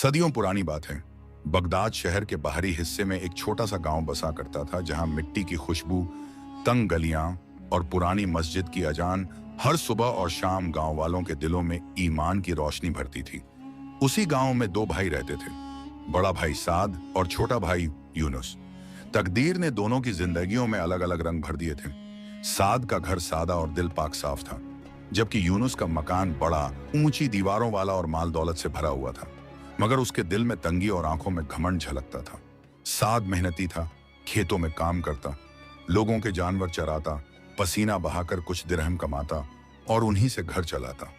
सदियों पुरानी बात है। बगदाद शहर के बाहरी हिस्से में एक छोटा सा गांव बसा करता था, जहां मिट्टी की खुशबू, तंग गलियां और पुरानी मस्जिद की अजान हर सुबह और शाम गांव वालों के दिलों में ईमान की रोशनी भरती थी। उसी गांव में दो भाई रहते थे, बड़ा भाई साद और छोटा भाई यूनुस। तकदीर ने दोनों की जिंदगियों में अलग अलग रंग भर दिए थे। साद का घर सादा और दिल पाक साफ था, जबकि यूनुस का मकान बड़ा, ऊंची दीवारों वाला और माल दौलत से भरा हुआ था। मगर उसके दिल में तंगी और आंखों में घमंड झलकता था। साद मेहनती था, खेतों में काम करता, लोगों के जानवर चराता, पसीना बहाकर कुछ दिरहम कमाता और उन्हीं से घर चलाता।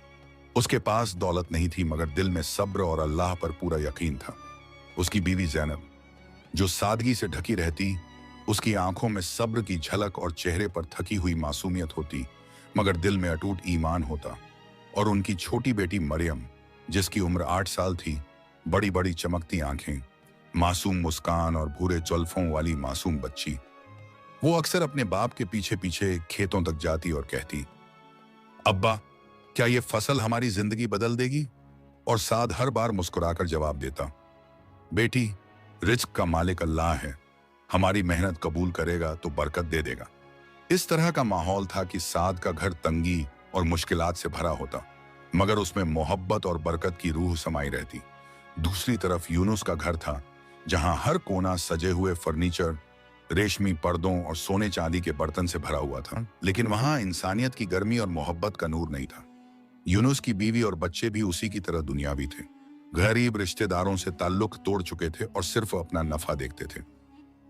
उसके पास दौलत नहीं थी, मगर दिल में सब्र और अल्लाह पर पूरा यकीन था। उसकी बीवी जैनब, जो सादगी से ढकी रहती, उसकी आंखों में सब्र की झलक और चेहरे पर थकी हुई मासूमियत होती, मगर दिल में अटूट ईमान होता। और उनकी छोटी बेटी मरियम, जिसकी उम्र 8 साल थी, बड़ी बड़ी चमकती आंखें, मासूम मुस्कान और भूरे जुल्फों वाली मासूम बच्ची। वो अक्सर अपने बाप के पीछे पीछे खेतों तक जाती और कहती, अब्बा, क्या ये फसल हमारी जिंदगी बदल देगी? और साद हर बार मुस्कुराकर जवाब देता, बेटी, रिज्क का मालिक अल्लाह है, हमारी मेहनत कबूल करेगा तो बरकत दे देगा। इस तरह का माहौल था कि साद का घर तंगी और मुश्किलात से भरा होता, मगर उसमें मोहब्बत और बरकत की रूह समाई रहती। दूसरी तरफ यूनुस का घर था, जहां हर कोना सजे हुए फर्नीचर, रेशमी पर्दों और सोने चांदी के बर्तन से भरा हुआ था, लेकिन वहां इंसानियत की गर्मी और मोहब्बत का नूर नहीं था। यूनुस की बीवी और बच्चे भी उसी की तरह दुनियावी थे। गरीब रिश्तेदारों से ताल्लुक तोड़ चुके थे और सिर्फ अपना नफा देखते थे।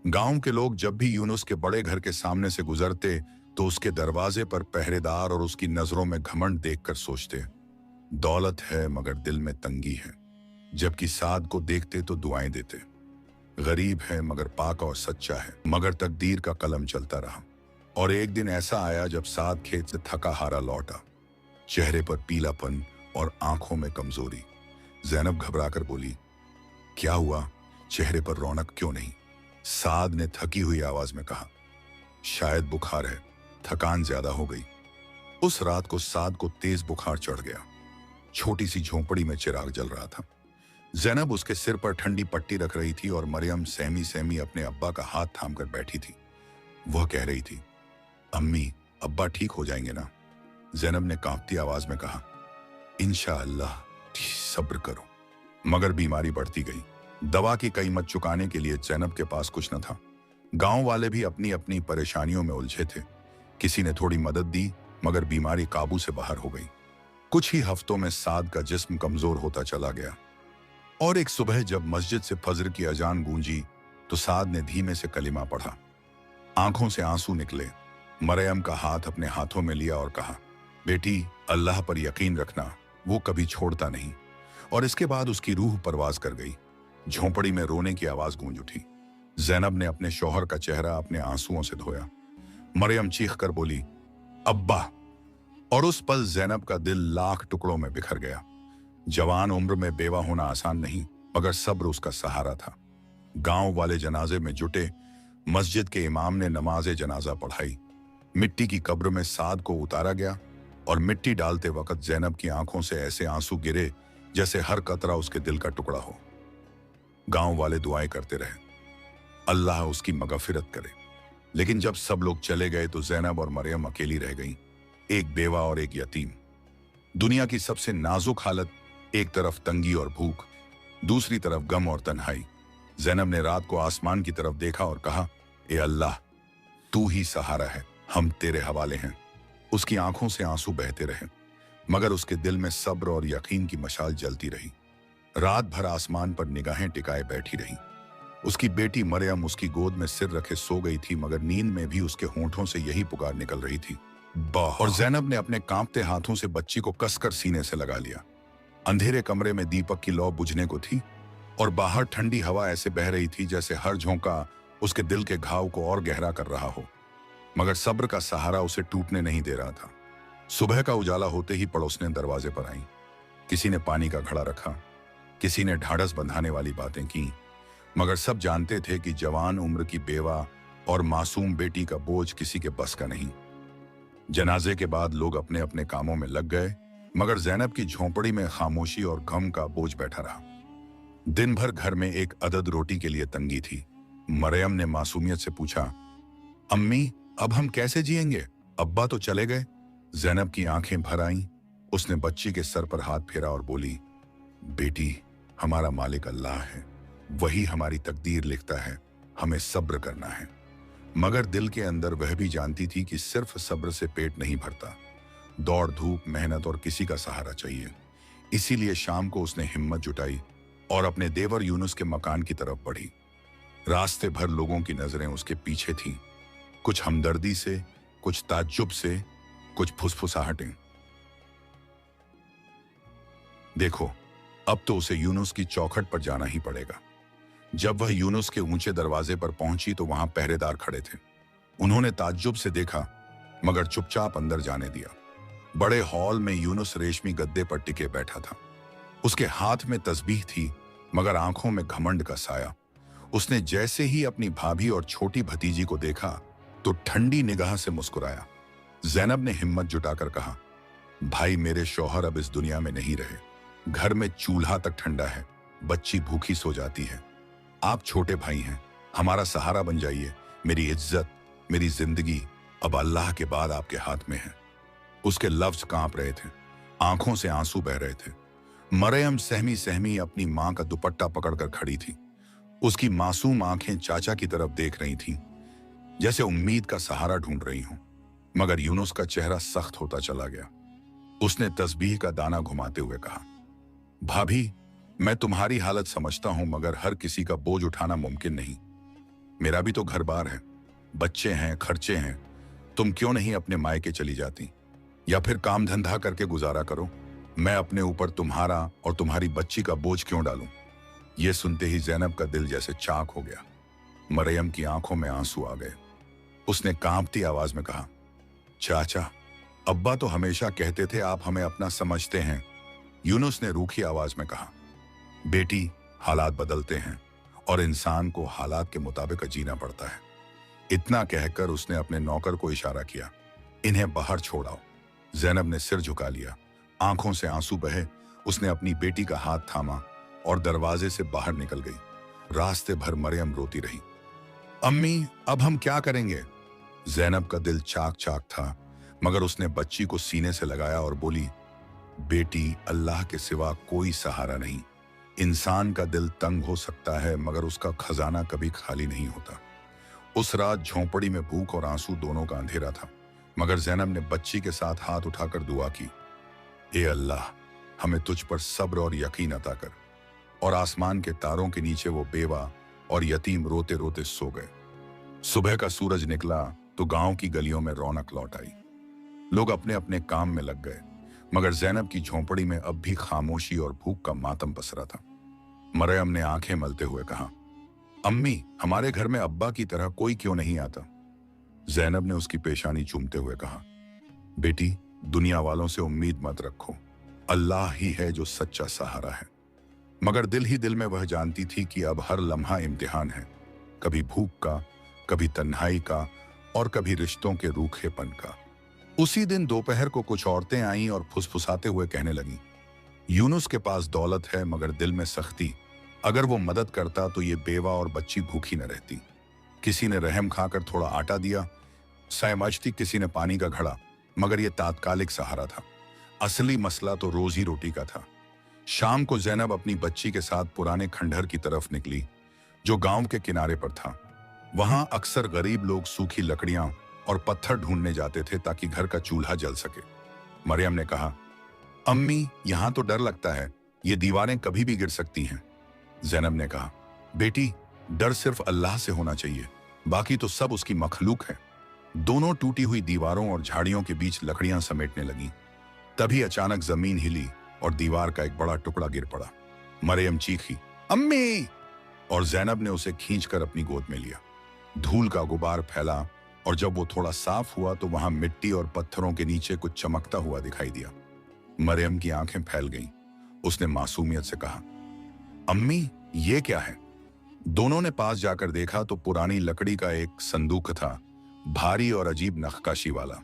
गांव के लोग जब भी यूनुस के बड़े घर के सामने से गुजरते तो उसके दरवाजे पर पहरेदार और उसकी नजरों में घमंड देखकर सोचते, दौलत है मगर दिल में तंगी है। जबकि साद को देखते तो दुआएं देते, गरीब है मगर पाक और सच्चा है। मगर तकदीर का कलम चलता रहा, और एक दिन ऐसा आया जब साद खेत से थका हारा लौटा, चेहरे पर पीलापन और आंखों में कमजोरी। जैनब घबराकर बोली, क्या हुआ? चेहरे पर रौनक क्यों नहीं? साद ने थकी हुई आवाज में कहा, शायद बुखार है, थकान ज्यादा हो गई। उस रात को साद को तेज बुखार चढ़ गया। छोटी सी झोंपड़ी में चिराग जल रहा था। जैनब उसके सिर पर ठंडी पट्टी रख रही थी और मरियम सहमी सहमी अपने अब्बा का हाथ थामकर बैठी थी। वह कह रही थी, अम्मी, अब्बा ठीक हो जाएंगे ना? जैनब ने कांपती आवाज में कहा, इंशाअल्लाह, सब्र करो। मगर बीमारी बढ़ती गई। दवा की कीमत चुकाने के लिए जैनब के पास कुछ न था। गांव वाले भी अपनी अपनी परेशानियों में उलझे थे। किसी ने थोड़ी मदद दी, मगर बीमारी काबू से बाहर हो गई। कुछ ही हफ्तों में साद का जिस्म कमजोर होता चला गया। और एक सुबह जब मस्जिद से फजर की अजान गूंजी तो साद ने धीमे से कलिमा पढ़ा। आंखों से आंसू निकले। मरियम का हाथ अपने हाथों में लिया और कहा, बेटी, अल्लाह पर यकीन रखना, वो कभी छोड़ता नहीं। और इसके बाद उसकी रूह परवाज कर गई। झोंपड़ी में रोने की आवाज गूंज उठी। जैनब ने अपने शौहर का चेहरा अपने आंसुओं से धोया। मरियम चीख कर बोली, अब्बा। और उस पल जैनब का दिल लाख टुकड़ों में बिखर गया। जवान उम्र में बेवा होना आसान नहीं, मगर सब्र उसका सहारा था। गांव वाले जनाजे में जुटे। मस्जिद के इमाम ने नमाजे जनाजा पढ़ाई। मिट्टी की कब्र में साद को उतारा गया और मिट्टी डालते वक्त जैनब की आंखों से ऐसे आंसू गिरे जैसे हर कतरा उसके दिल का टुकड़ा हो। गांव वाले दुआएं करते रहे, अल्लाह उसकी मगफिरत करे। लेकिन जब सब लोग चले गए तो जैनब और मरियम अकेली रह गईं, एक बेवा और एक यतीम। दुनिया की सबसे नाजुक हालत, एक तरफ तंगी और भूख, दूसरी तरफ गम और तन्हाई। जैनब ने रात को आसमान की तरफ देखा और कहा, ए अल्लाह, तू ही सहारा है, हम तेरे हवाले हैं। उसकी आंखों से आंसू बहते रहे, मगर उसके दिल में सब्र और यकीन की मशाल जलती रही। रात भर आसमान पर निगाहें टिकाए बैठी रही। उसकी बेटी मरियम उसकी गोद में सिर रखे सो गई थी, मगर नींद में भी उसके होंठों से यही पुकार निकल रही थी, और जैनब ने अपने कांपते हाथों से बच्ची को कसकर सीने से लगा लिया। अंधेरे कमरे में दीपक की लौ बुझने को थी और बाहर ठंडी हवा ऐसे बह रही थी जैसे हर झोंका उसके दिल के घाव को और गहरा कर रहा हो। मगर सब्र का सहारा उसे टूटने नहीं दे रहा था। सुबह का उजाला होते ही पड़ोसने दरवाजे पर आई। किसी ने पानी का घड़ा रखा, किसी ने ढाढ़स बंधाने वाली बातें की, मगर सब जानते थे कि जवान उम्र की बेवा और मासूम बेटी का बोझ किसी के बस का नहीं। जनाजे के बाद लोग अपने अपने कामों में लग गए, मगर जैनब की झोंपड़ी में खामोशी और गम का बोझ बैठा रहा। दिन भर घर में एक अदद रोटी के लिए तंगी थी। मरियम ने मासूमियत से पूछा, अम्मी अब हम कैसे जिएंगे? अब्बा तो चले गए। जैनब की आंखें भर आईं। उसने बच्ची के सर पर हाथ फेरा और बोली, बेटी, हमारा मालिक अल्लाह है, वही हमारी तकदीर लिखता है, हमें सब्र करना है। मगर दिल के अंदर वह भी जानती थी कि सिर्फ सब्र से पेट नहीं भरता, दौड़ धूप, मेहनत और किसी का सहारा चाहिए। इसीलिए शाम को उसने हिम्मत जुटाई और अपने देवर यूनुस के मकान की तरफ बढ़ी। रास्ते भर लोगों की नजरें उसके पीछे थीं, कुछ हमदर्दी से, कुछ ताज्जुब से, कुछ फुसफुसाहटें। देखो, अब तो उसे यूनुस की चौखट पर जाना ही पड़ेगा। जब वह यूनुस के ऊंचे दरवाजे पर पहुंची तो वहां पहरेदार खड़े थे। उन्होंने ताज्जुब से देखा मगर चुपचाप अंदर जाने दिया। बड़े हॉल में यूनुस रेशमी गद्दे पर टिके बैठा था। उसके हाथ में तस्बीह थी मगर आंखों में घमंड का साया। उसने जैसे ही अपनी भाभी और छोटी भतीजी को देखा तो ठंडी निगाह से मुस्कुराया। जैनब ने हिम्मत जुटाकर कहा, भाई, मेरे शौहर अब इस दुनिया में नहीं रहे। घर में चूल्हा तक ठंडा है, बच्ची भूखी सो जाती है। आप छोटे भाई हैं, हमारा सहारा बन जाइए। मेरी इज्जत, मेरी जिंदगी अब अल्लाह के बाद आपके हाथ में है। उसके लफ्ज कांप रहे थे, आंखों से आंसू बह रहे थे। मरियम सहमी सहमी अपनी मां का दुपट्टा पकड़कर खड़ी थी। उसकी मासूम आंखें चाचा की तरफ देख रही थीं, जैसे उम्मीद का सहारा ढूंढ रही हों। मगर यूनुस का चेहरा सख्त होता चला गया। उसने तस्बीह का दाना घुमाते हुए कहा, भाभी, मैं तुम्हारी हालत समझता हूं मगर हर किसी का बोझ उठाना मुमकिन नहीं। मेरा भी तो घर बार है, बच्चे हैं, खर्चे हैं। तुम क्यों नहीं अपने मायके चली जाती या फिर काम धंधा करके गुजारा करो? मैं अपने ऊपर तुम्हारा और तुम्हारी बच्ची का बोझ क्यों डालूं? यह सुनते ही जैनब का दिल जैसे चाक हो गया। मरियम की आंखों में आंसू आ गए। उसने कांपती आवाज में कहा, चाचा, अब्बा तो हमेशा कहते थे आप हमें अपना समझते हैं। यूनुस ने रूखी आवाज में कहा, बेटी, हालात बदलते हैं और इंसान को हालात के मुताबिक जीना पड़ता है। इतना कहकर उसने अपने नौकर को इशारा किया, इन्हें बाहर छोड़ाओ। जैनब ने सिर झुका लिया, आंखों से आंसू बहे। उसने अपनी बेटी का हाथ थामा और दरवाजे से बाहर निकल गई। रास्ते भर मरियम रोती रही, अम्मी, अब हम क्या करेंगे? जैनब का दिल चाक चाक था मगर उसने बच्ची को सीने से लगाया और बोली, बेटी, अल्लाह के सिवा कोई सहारा नहीं। इंसान का दिल तंग हो सकता है मगर उसका खजाना कभी खाली नहीं होता। उस रात झोंपड़ी में भूख और आंसू दोनों का अंधेरा था मगर जैनब ने बच्ची के साथ हाथ उठाकर दुआ की, ए अल्लाह, हमें तुझ पर सब्र और यकीन अता कर। और आसमान के तारों के नीचे वो बेवा और यतीम रोते रोते सो गए। सुबह का सूरज निकला तो गांव की गलियों में रौनक लौट आई। लोग अपने अपने काम में लग गए मगर जैनब की झोंपड़ी में अब भी खामोशी और भूख का मातम पसरा था। मरियम ने आंखें मलते हुए कहा, अम्मी, हमारे घर में अब्बा की तरह कोई क्यों नहीं आता? जैनब ने उसकी पेशानी चूमते हुए कहा, बेटी, दुनिया वालों से उम्मीद मत रखो, अल्लाह ही है जो सच्चा सहारा है। मगर दिल ही दिल में वह जानती थी कि अब हर लम्हा इम्तिहान है, कभी भूख का, कभी तन्हाई का और कभी रिश्तों के रूखेपन का। उसी दिन दोपहर को कुछ औरतें आईं और फुसफुसाते हुए कहने लगीं, यूनुस के पास दौलत है मगर दिल में सख्ती। अगर वो मदद करता तो ये बेवा और बच्ची भूखी न रहती। किसी ने रहम खाकर थोड़ा आटा दिया, सहमचती किसी ने पानी का घड़ा, मगर ये तात्कालिक सहारा था। असली मसला तो रोजी रोटी का था। शाम को जैनब अपनी बच्ची के साथ पुराने खंडहर की तरफ निकली जो गांव के किनारे पर था। वहां अक्सर गरीब लोग सूखी लकड़ियां और पत्थर ढूंढने जाते थे ताकि घर का चूल्हा जल सके। मरियम ने कहा, अम्मी, यहां तो डर लगता है, ये दीवारें कभी भी गिर सकती हैं। जैनब ने कहा, बेटी, डर सिर्फ अल्लाह से होना चाहिए, बाकी तो सब उसकी मखलूक है। दोनों टूटी हुई दीवारों और झाड़ियों के बीच लकड़ियां समेटने लगीं। तभी अचानक जमीन हिली और दीवार का एक बड़ा टुकड़ा गिर पड़ा। मरियम चीखी, अम्मी! और जैनब ने उसे खींचकर अपनी गोद में लिया। धूल का गुबार फैला और जब वो थोड़ा साफ हुआ तो वहां मिट्टी और पत्थरों के नीचे कुछ चमकता हुआ दिखाई दिया। मरियम की आंखें फैल गईं। उसने मासूमियत से कहा, अम्मी, ये क्या है? दोनों ने पास जाकर देखा तो पुरानी लकड़ी का एक संदूक था, भारी और अजीब नक्काशी वाला।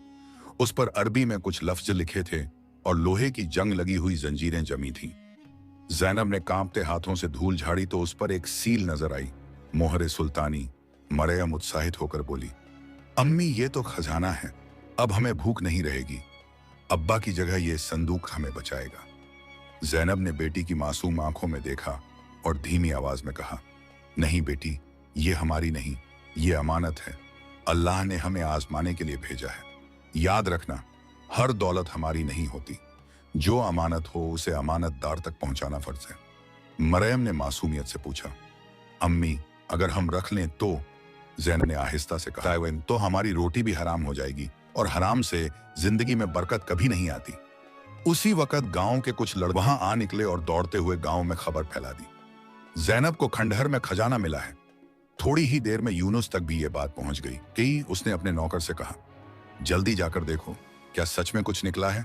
उस पर अरबी में कुछ लफ्ज लिखे थे और लोहे की जंग लगी हुई जंजीरें जमी थीं। जैनब ने कांपते हाथों से धूल झाड़ी तो उस पर एक सील नजर आई, मोहरे सुल्तानी। मरियम उत्साहित होकर बोली, अम्मी ये तो खजाना है, अब हमें भूख नहीं रहेगी। अब्बा की जगह ये संदूक हमें बचाएगा। जैनब ने बेटी की मासूम आंखों में देखा और धीमी आवाज में कहा, नहीं बेटी, ये हमारी नहीं, ये अमानत है। अल्लाह ने हमें आजमाने के लिए भेजा है। याद रखना, हर दौलत हमारी नहीं होती। जो अमानत हो उसे अमानतदार तक पहुंचाना फर्ज है। मरियम ने मासूमियत से पूछा, अम्मी अगर हम रख लें तो? जैनब ने आहिस्ता से कहा, तो हमारी रोटी भी हराम हो जाएगी और हराम से जिंदगी में बरकत कभी नहीं आती। उसी वक्त गांव के कुछ लड़के वहां आ निकले और दौड़ते हुए गांव में खबर फैला दी, जैनब को खंडहर में खजाना मिला है। थोड़ी ही देर में यूनुस तक भी ये बात पहुंच गई कि उसने अपने नौकर से कहा, जल्दी जाकर देखो, क्या सच में कुछ निकला है?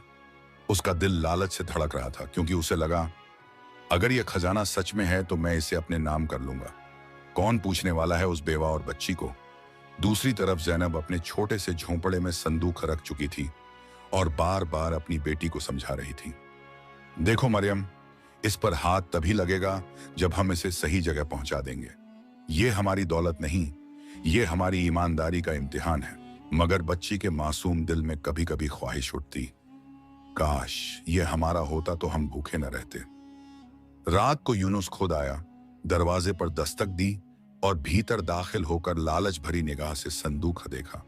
उसका दिल लालच से धड़क रहा था, क्योंकि उसे लगा, अगर यह खजाना सच में है तो मैं इसे अपने नाम कर लूंगा। कौन पूछने वाला है उस बेवा और बच्ची को? दूसरी तरफ जैनब अपने छोटे से झोंपड़े में संदूक रख चुकी थी और बार बार अपनी बेटी को समझा रही थी, देखो मरियम, इस पर हाथ तभी लगेगा जब हम इसे सही जगह पहुंचा देंगे। ये हमारी दौलत नहीं, ये हमारी ईमानदारी का इम्तिहान है। मगर बच्ची के मासूम दिल में कभी कभी ख्वाहिश उठती, काश ये हमारा होता तो हम भूखे न रहते। रात को यूनुस खुद आया, दरवाजे पर दस्तक दी और भीतर दाखिल होकर लालच भरी निगाह से संदूक देखा।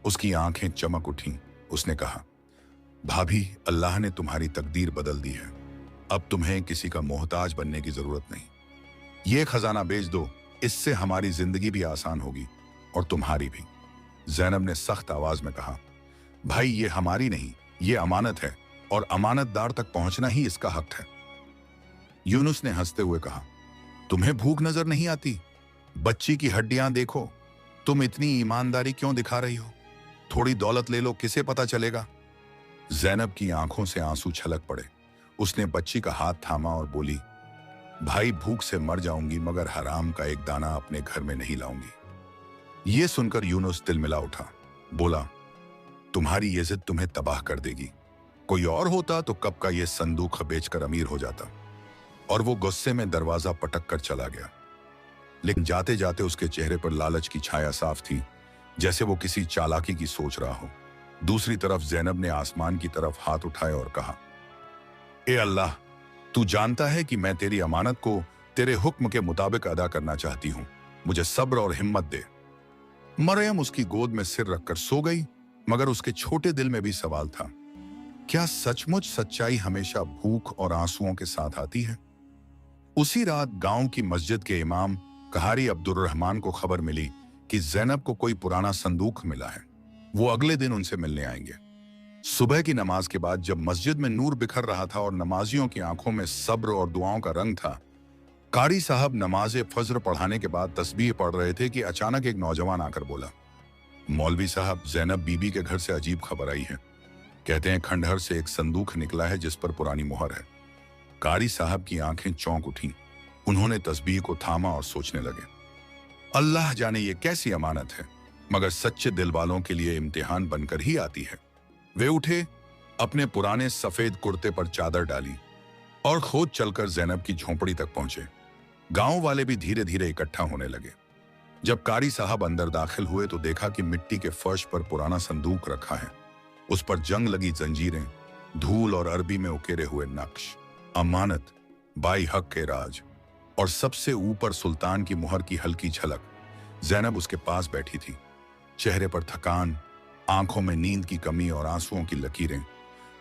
उसकी आंखें चमक उठीं। उसने कहा, भाभी, अल्लाह ने तुम्हारी तकदीर बदल दी है। अब तुम्हें किसी का मोहताज बनने की जरूरत नहीं। ये खजाना बेच दो, इससे हमारी जिंदगी भी आसान होगी और तुम्हारी भी। जैनब ने सख्त आवाज में कहा, भाई ये हमारी नहीं, ये अमानत है और अमानतदार तक पहुंचना ही इसका हक है। यूनुस ने हंसते हुए कहा, तुम्हें भूख नजर नहीं आती? बच्ची की हड्डियां देखो, तुम इतनी ईमानदारी क्यों दिखा रही हो? थोड़ी दौलत ले लो, किसे पता चलेगा? जैनब की आंखों से आंसू छलक पड़े। उसने बच्ची का हाथ थामा और बोली, भाई भूख से मर जाऊंगी मगर हराम का एक दाना अपने घर में नहीं लाऊंगी। ये सुनकर यूनुस तिलमिला उठा, बोला, तुम्हारी ये जिद तुम्हें तबाह कर देगी। कोई और होता तो कब का ये संदूक बेचकर अमीर हो जाता। और वो गुस्से में दरवाजा पटक कर चला गया। लेकिन जाते जाते उसके चेहरे पर लालच की छाया साफ थी, जैसे वो किसी चालाकी की सोच रहा हो। दूसरी तरफ जैनब ने आसमान की तरफ हाथ उठाए और कहा, ए अल्लाह, तू जानता है कि मैं तेरी अमानत को तेरे हुक्म के मुताबिक अदा करना चाहती हूं। मुझे सब्र और हिम्मत दे। मरियम उसकी गोद में सिर रखकर सो गई, मगर उसके छोटे दिल में भी सवाल था, क्या सचमुच सच्चाई हमेशा भूख और आंसुओं के साथ आती है? उसी रात गांव की मस्जिद के इमाम कहारी अब्दुर्रहमान को खबर मिली कि जैनब को कोई पुराना संदूक मिला है। वो अगले दिन उनसे मिलने आएंगे। सुबह की नमाज के बाद जब मस्जिद में नूर बिखर रहा था और नमाजियों की आंखों में सब्र और दुआओं का रंग था, कारी साहब नमाज फज्र पढ़ाने के बाद तस्बीह पढ़ रहे थे कि अचानक एक नौजवान आकर बोला, मौलवी साहब, जैनब बीबी के घर से अजीब खबर आई है। कहते हैं खंडहर से एक संदूक निकला है जिस पर पुरानी मोहर है। कारी साहब की आंखें चौंक उठीं। उन्होंने तस्बीह को थामा और सोचने लगे, अल्लाह जाने ये कैसी अमानत है, मगर सच्चे दिल वालों के लिए इम्तिहान बनकर ही आती है। वे उठे, अपने पुराने सफेद कुर्ते पर चादर डाली और खुद चलकर जैनब की झोंपड़ी तक पहुंचे। गांव वाले भी धीरे धीरे इकट्ठा होने लगे। जब कारी साहब अंदर दाखिल हुए तो देखा कि मिट्टी के फर्श पर पुराना संदूक रखा है। उस पर जंग लगी जंजीरें, धूल और अरबी में उकेरे हुए नक्श, अमानत, बाई हक के राज और सबसे ऊपर सुल्तान की मुहर की हल्की झलक। जैनब उसके पास बैठी थी, चेहरे पर थकान, आंखों में नींद की कमी और आंसुओं की लकीरें,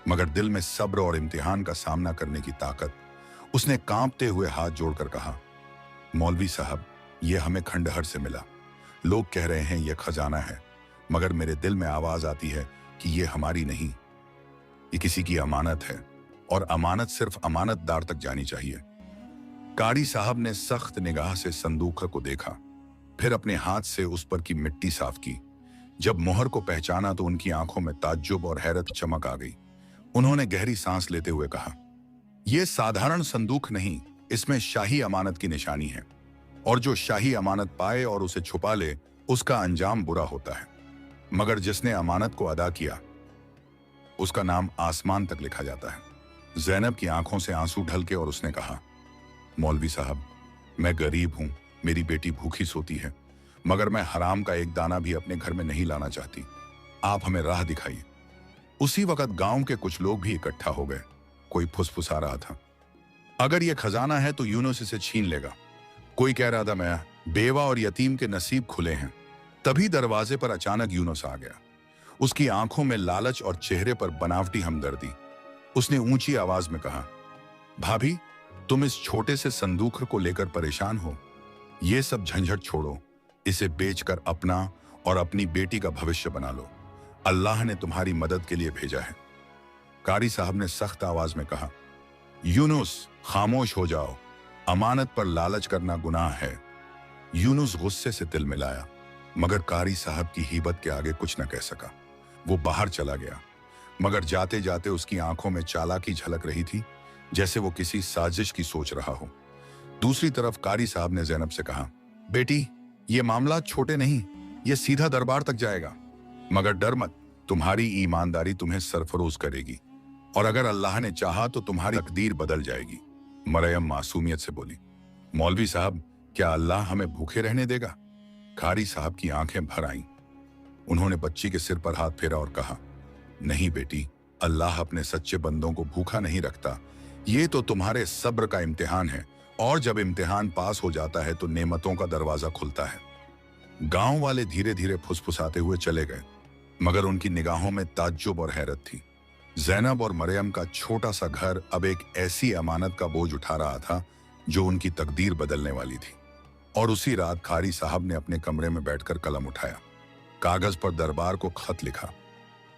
मगर दिल में सब्र और इम्तिहान का सामना करने की ताकत। उसने कांपते हुए हाथ जोड़कर कहा, मौलवी साहब, यह हमें खंडहर से मिला। लोग कह रहे हैं यह खजाना है, मगर मेरे दिल में आवाज आती है कि यह हमारी नहीं, ये किसी की अमानत है और अमानत सिर्फ अमानतदार तक जानी चाहिए। कारी साहब ने सख्त निगाह से संदूक को देखा, फिर अपने हाथ से उस पर की मिट्टी साफ की। जब मोहर को पहचाना तो उनकी आंखों में ताज्जुब और हैरत चमक आ गई। उन्होंने गहरी सांस लेते हुए कहा, यह साधारण संदूक नहीं, इसमें शाही अमानत की निशानी है, और जो शाही अमानत पाए और उसे छुपा ले उसका अंजाम बुरा होता है, मगर जिसने अमानत को अदा किया उसका नाम आसमान तक लिखा जाता है। जैनब की आंखों से आंसू ढलके और उसने कहा, मौलवी साहब, मैं गरीब हूं, मेरी बेटी भूखी सोती है, मगर मैं हराम का एक दाना भी अपने घर में नहीं लाना चाहती। आप हमें राह दिखाइए। उसी वक्त गांव के कुछ लोग भी इकट्ठा हो गए। कोई फुसफुसा रहा था, अगर ये खजाना है तो यूनुस इसे छीन लेगा। कोई कह रहा था, मैं बेवा और यतीम के नसीब खुले हैं। तभी दरवाजे पर अचानक यूनुस आ गया। उसकी आंखों में लालच और चेहरे पर बनावटी हमदर्दी। उसने ऊंची आवाज में कहा, भाभी, तुम इस छोटे से संदूक को लेकर परेशान हो। ये सब झंझट छोड़ो, इसे बेचकर अपना और अपनी बेटी का भविष्य बना लो। अल्लाह ने तुम्हारी मदद के लिए भेजा है। कारी साहब ने सख्त आवाज में कहा, यूनुस, खामोश हो जाओ, अमानत पर लालच करना गुनाह है। यूनुस गुस्से से तिल मिलाया, मगर कारी साहब की हिब्बत के आगे कुछ न कह सका। वो बाहर चला गया, मगर जाते जाते उसकी आंखों में चालाकी झलक रही थी, जैसे वो किसी साजिश की सोच रहा हो। दूसरी तरफ कारी साहब ने ज़ैनब से कहा, बेटी, ये मामला छोटे नहीं, ये सीधा दरबार तक जाएगा। मगर डर मत, तुम्हारी ईमानदारी तुम्हें सरफरोज करेगी, और अगर अल्लाह ने चाहा तो तुम्हारी तकदीर बदल जाएगी। मरियम मासूमियत से बोली, मौलवी साहब, क्या अल्लाह हमें भूखे रहने देगा? कारी साहब की आंखें भर आईं। उन्होंने बच्ची के सिर पर हाथ फेरा और कहा, नहीं बेटी, अल्लाह अपने सच्चे बंदों को भूखा नहीं रखता। ये तो तुम्हारे सब्र का इम्तिहान है, और जब इम्तिहान पास हो जाता है तो नेमतों का दरवाजा खुलता है। गांव वाले धीरे धीरे फुसफुसाते हुए चले गए, मगर उनकी निगाहों में ताज्जुब और हैरत थी। ज़ैनब और मरियम का छोटा सा घर अब एक ऐसी अमानत का बोझ उठा रहा था जो उनकी तकदीर बदलने वाली थी। और उसी रात कारी साहब ने अपने कमरे में बैठकर कलम उठाया, कागज पर दरबार को खत लिखा।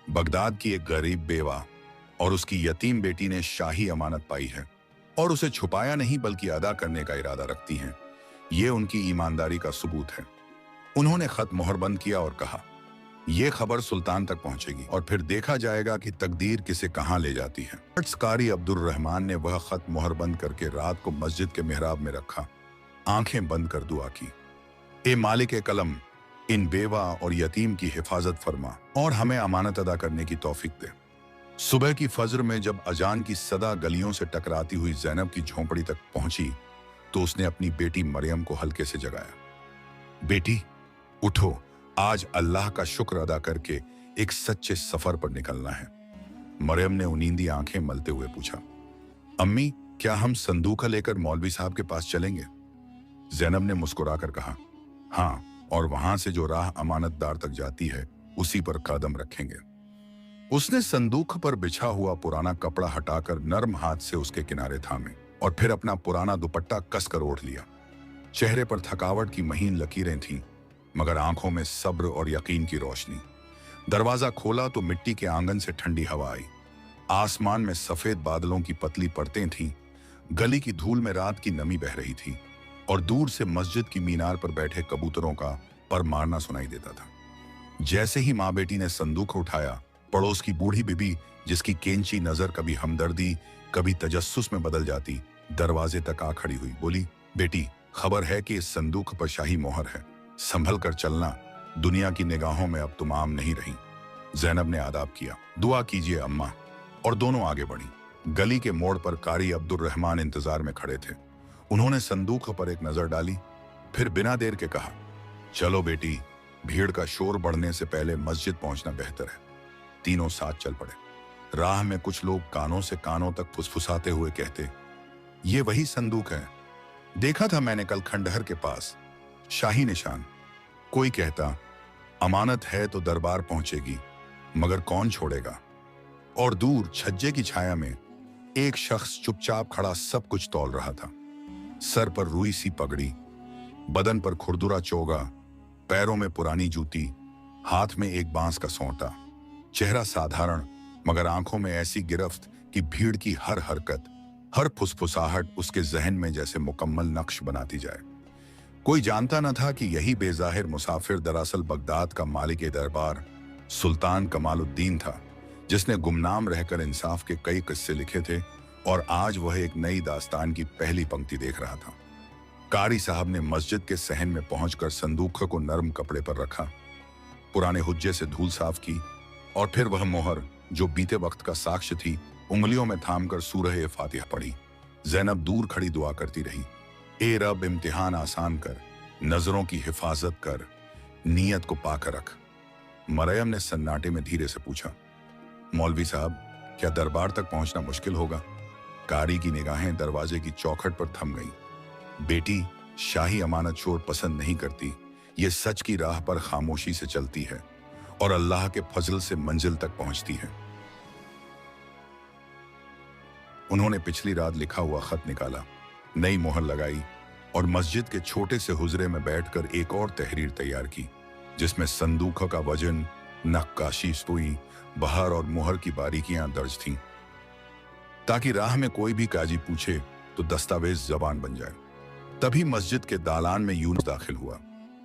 बगदाद की एक गरीब बेवा और उसकी यतीम बेटी ने शाही अमानत पाई है, और उसे छुपाया नहीं बल्कि अदा करने का इरादा रखती हैं। ये उनकी ईमानदारी का सबूत है। उन्होंने खत मोहरबंद किया और कहा, यह खबर सुल्तान तक पहुंचेगी और फिर देखा जाएगा कि तकदीर किसे कहां ले जाती है। कारी अब्दुल रहमान ने वह खत मोहरबंद करके रात को मस्जिद के मेहराब में रखा, आंखें बंद कर दुआ की, ए मालिक कलम, इन बेवा और यतीम की हिफाजत फरमा और हमें अमानत अदा करने की तौफीक दे। सुबह की फज्र में जब अजान की सदा गलियों से टकराती हुई ज़ैनब की झोंपड़ी तक पहुंची तो उसने अपनी बेटी मरियम को हल्के से जगाया। बेटी, उठो, आज अल्लाह का शुक्र अदा करके एक सच्चे सफर पर निकलना है। मरियम ने उनींदी आंखें मलते हुए पूछा, अम्मी, क्या हम संदूक लेकर मौलवी साहब के पास चलेंगे? ज़ैनब ने मुस्कुराकर कहा, हाँ, और वहां से जो राह अमानतदार तक जाती है उसी पर कदम रखेंगे। उसने संदूक पर बिछा हुआ पुराना कपड़ा हटाकर नर्म हाथ से उसके किनारे थामे और फिर अपना पुराना दुपट्टा कसकर ओढ़ लिया। चेहरे पर थकावट की महीन लकीरें थीं, मगर आंखों में सब्र और यकीन की रोशनी। दरवाजा खोला तो मिट्टी के आंगन से ठंडी हवा आई। आसमान में सफेद बादलों की पतली परतें थीं, गली की धूल में रात की नमी बह रही थी, और दूर से मस्जिद की मीनार पर बैठे कबूतरों का पर मारना सुनाई देता था। जैसे ही माँ बेटी ने संदूक उठाया, पड़ोस की बूढ़ी बीबी, जिसकी केंची नजर कभी हमदर्दी कभी तजस्सुस में बदल जाती, दरवाजे तक आ खड़ी हुई। बोली, बेटी, खबर है कि इस संदूक पर शाही मोहर है, संभल कर चलना, दुनिया की निगाहों में अब तुम आम नहीं रही। ज़ैनब ने आदाब किया, दुआ कीजिए अम्मा, और दोनों आगे बढ़ी। गली के मोड़ पर कारी अब्दुल रहमान इंतजार में खड़े थे। उन्होंने संदूक पर एक नजर डाली, फिर बिना देर के कहा, चलो बेटी, भीड़ का शोर बढ़ने से पहले मस्जिद पहुंचना बेहतर है। तीनों साथ चल पड़े। राह में कुछ लोग कानों से कानों तक फुसफुसाते हुए कहते, ये वही संदूक है, देखा था मैंने कल खंडहर के पास, शाही निशान। कोई कहता, अमानत है तो दरबार पहुंचेगी, मगर कौन छोड़ेगा। और दूर छज्जे की छाया में एक शख्स चुपचाप खड़ा सब कुछ तौल रहा था। सर पर रुई सी पगड़ी, बदन पर खुरदुरा चोगा, पैरों में पुरानी जूती, हाथ में एक बांस का सोंटा। चेहरा साधारण, मगर आंखों में ऐसी गिरफ्त कि भीड़ की हर हरकत, हर फुसफुसाहट उसके जहन में जैसे मुकम्मल नक्श बनाती जाए। कोई जानता न था कि यही बेजाहिर मुसाफिर दरअसल बगदाद का मालिक दरबार सुल्तान कमालुद्दीन था, जिसने गुमनाम रहकर इंसाफ के कई किस्से लिखे थे, और आज वह एक नई दास्तान की पहली पंक्ति देख रहा था। कारी साहब ने मस्जिद के सहन में पहुंचकर संदूक को नरम कपड़े पर रखा, पुराने हुज्जे से धूल साफ की, और फिर वह मोहर जो बीते वक्त का साक्ष्य थी, उंगलियों में थामकर सूरह फातिहा पढ़ी। जैनब दूर खड़ी दुआ करती रही, ए रब इम्तिहान आसान कर, नजरों की हिफाजत कर, नीयत को पाकर रख। मरियम ने सन्नाटे में धीरे से पूछा, मौलवी साहब, क्या दरबार तक पहुंचना मुश्किल होगा? कारी की निगाहें दरवाजे की चौखट पर थम गईं। बेटी, शाही अमानत शोर पसंद नहीं करती, ये सच की राह पर खामोशी से चलती है और अल्लाह के फजल से मंजिल तक पहुंचती है। उन्होंने पिछली रात लिखा हुआ खत निकाला, नई मोहर लगाई और मस्जिद के छोटे से हुजरे में बैठकर एक और तहरीर तैयार की, जिसमें संदूकों का वजन, नक्काशी, सुई, बहार और मोहर की बारीकियां दर्ज थीं, ताकि राह में कोई भी काजी पूछे तो दस्तावेज जबान बन जाए। तभी मस्जिद के दालान में यूनुस दाखिल हुआ।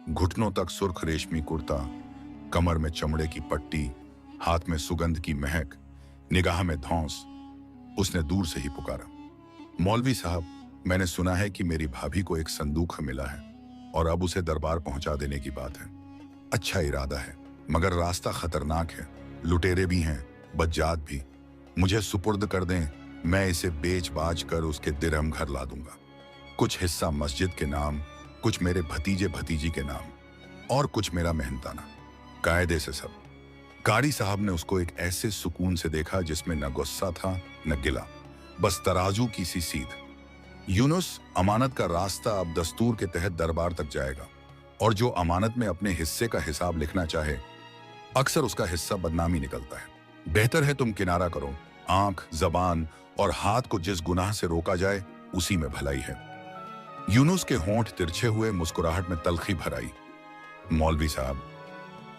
घुटनों तक सुर्ख रेशमी कुर्ता, कमर में चमड़े की पट्टी, हाथ में सुगंध की महक, निगाह में धौंस। उसने दूर से ही पुकारा, मौलवी साहब, मैंने सुना है कि मेरी भाभी को एक संदूक मिला है और अब उसे दरबार पहुंचा देने की बात है। अच्छा इरादा है, मगर रास्ता खतरनाक है, लुटेरे भी हैं, बज्जात भी। मुझे सुपुर्द कर दें, मैं इसे बेच बाच कर उसके दिरहम घर ला दूंगा। कुछ हिस्सा मस्जिद के नाम, कुछ मेरे भतीजे भतीजी के नाम और कुछ मेरा मेहनताना, कायदे से सब। कारी साहब ने उसको एक ऐसे सुकून से देखा जिसमें न गुस्सा था न गिला, बस तराजू की सी सीध। यूनुस, अमानत का रास्ता अब दस्तूर के तहत दरबार तक जाएगा और जो अमानत में अपने हिस्से का हिसाब लिखना चाहे, अक्सर उसका हिस्सा बदनामी निकलता है। बेहतर है तुम किनारा करो, आंख, जबान और हाथ को जिस गुनाह से रोका जाए उसी में भलाई है। यूनुस के होंठ तिरछे हुए, मुस्कुराहट में तलखी भर आई। मौलवी साहब,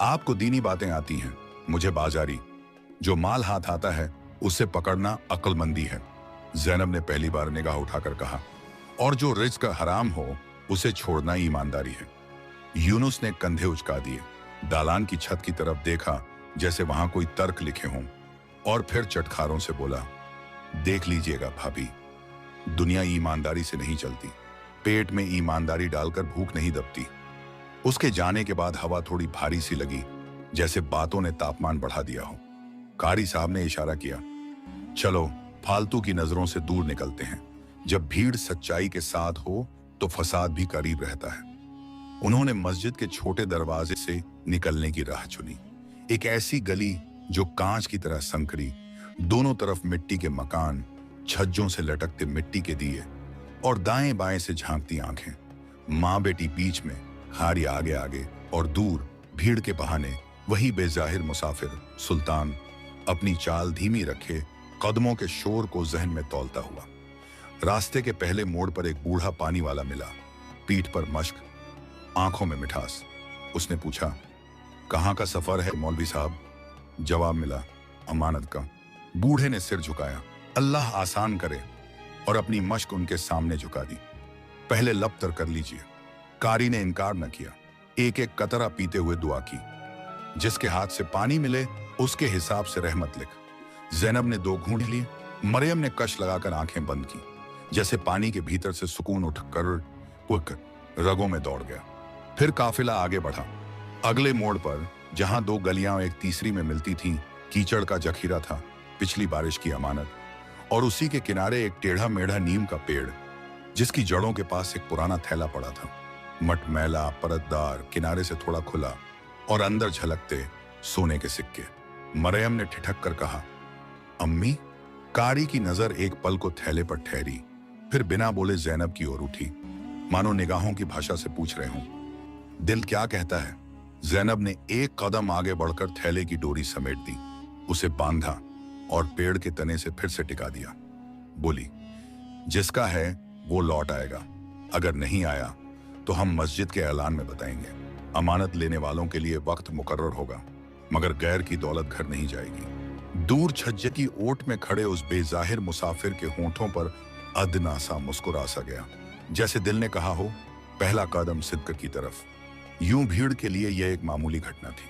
आपको दीनी बातें आती हैं, मुझे बाजारी। जो माल हाथ आता है उसे पकड़ना अक्लमंदी है। जैनब ने पहली बार निगाह उठाकर कहा, और जो रिज्क हराम हो उसे छोड़ना ईमानदारी है। यूनुस ने कंधे उचका दिए, दालान की छत की तरफ देखा जैसे वहां कोई तर्क लिखे हों, और फिर चटखारों से बोला, देख लीजिएगा भाभी, दुनिया ईमानदारी से नहीं चलती, पेट में ईमानदारी डालकर भूख नहीं दबती। उसके जाने के बाद हवा थोड़ी भारी सी लगी, जैसे बातों ने तापमान बढ़ा दिया हो। कारी साहब ने इशारा किया, चलो फालतू की नजरों से दूर निकलते हैं। जब भीड़ सच्चाई के साथ हो तो फसाद भी करीब रहता है। उन्होंने मस्जिद के छोटे दरवाजे से निकलने की राह चुनी। एक ऐसी गली जो कांच की तरह संकरी, दोनों तरफ मिट्टी के मकान, छज्जों से लटकते मिट्टी के दिए और दाएं बाएं से झांकती आंखें। माँ बेटी बीच में, हारी आगे आगे, और दूर भीड़ के बहाने वही बेजाहिर मुसाफिर सुल्तान, अपनी चाल धीमी रखे, कदमों के शोर को जहन में तौलता हुआ। रास्ते के पहले मोड़ पर एक बूढ़ा पानी वाला मिला, पीठ पर मश्क, आंखों में मिठास। उसने पूछा, कहाँ का सफर है मौलवी साहब? जवाब मिला, अमानत का। बूढ़े ने सिर झुकाया, अल्लाह आसान करे, और अपनी मश्क उनके सामने झुका दी। पहले लब तर कर लीजिए। कारी ने इनकार न किया, एक एक कतरा पीते हुए दुआ की, जिसके हाथ से पानी मिले उसके हिसाब से रहमत लिख। जैनब ने 2 घूंट लिए। मरियम ने कश लगाकर आंखें बंद की, जैसे पानी के भीतर से सुकून उठ रगों में दौड़ गया। फिर काफिला आगे बढ़ा। अगले मोड़ पर, जहां 2 गलियां एक तीसरी में मिलती थीं, कीचड़ का जखीरा था, पिछली बारिश की अमानत, और उसी के किनारे एक टेढ़ा मेढ़ा नीम का पेड़, जिसकी जड़ों के पास एक पुराना थैला पड़ा था, मटमैला, परतदार, किनारे से थोड़ा खुला और अंदर झलकते सोने के सिक्के। मरियम ने ठिठक कर कहा, अम्मी। कारी की नजर एक पल को थैले पर ठहरी, फिर बिना बोले जैनब की ओर उठी, मानो निगाहों की भाषा से पूछ रहे हों, दिल क्या कहता है? जैनब ने एक कदम आगे बढ़कर थैले की डोरी समेट दी, उसे बांधा और पेड़ के तने से फिर से टिका दिया। बोली, जिसका है वो लौट आएगा, अगर नहीं आया तो हम मस्जिद के ऐलान में बताएंगे। अमानत लेने वालों के लिए वक्त मुकर्रर होगा, मगर गैर की दौलत घर नहीं जाएगी। दूर छज्जे की ओट में खड़े उस बेजाहिर मुसाफिर के होंठों पर अदना सा मुस्कुरा सा गया, जैसे दिल ने कहा हो, पहला कदम सिद्क की तरफ। यूं भीड़ के लिए यह एक मामूली घटना थी।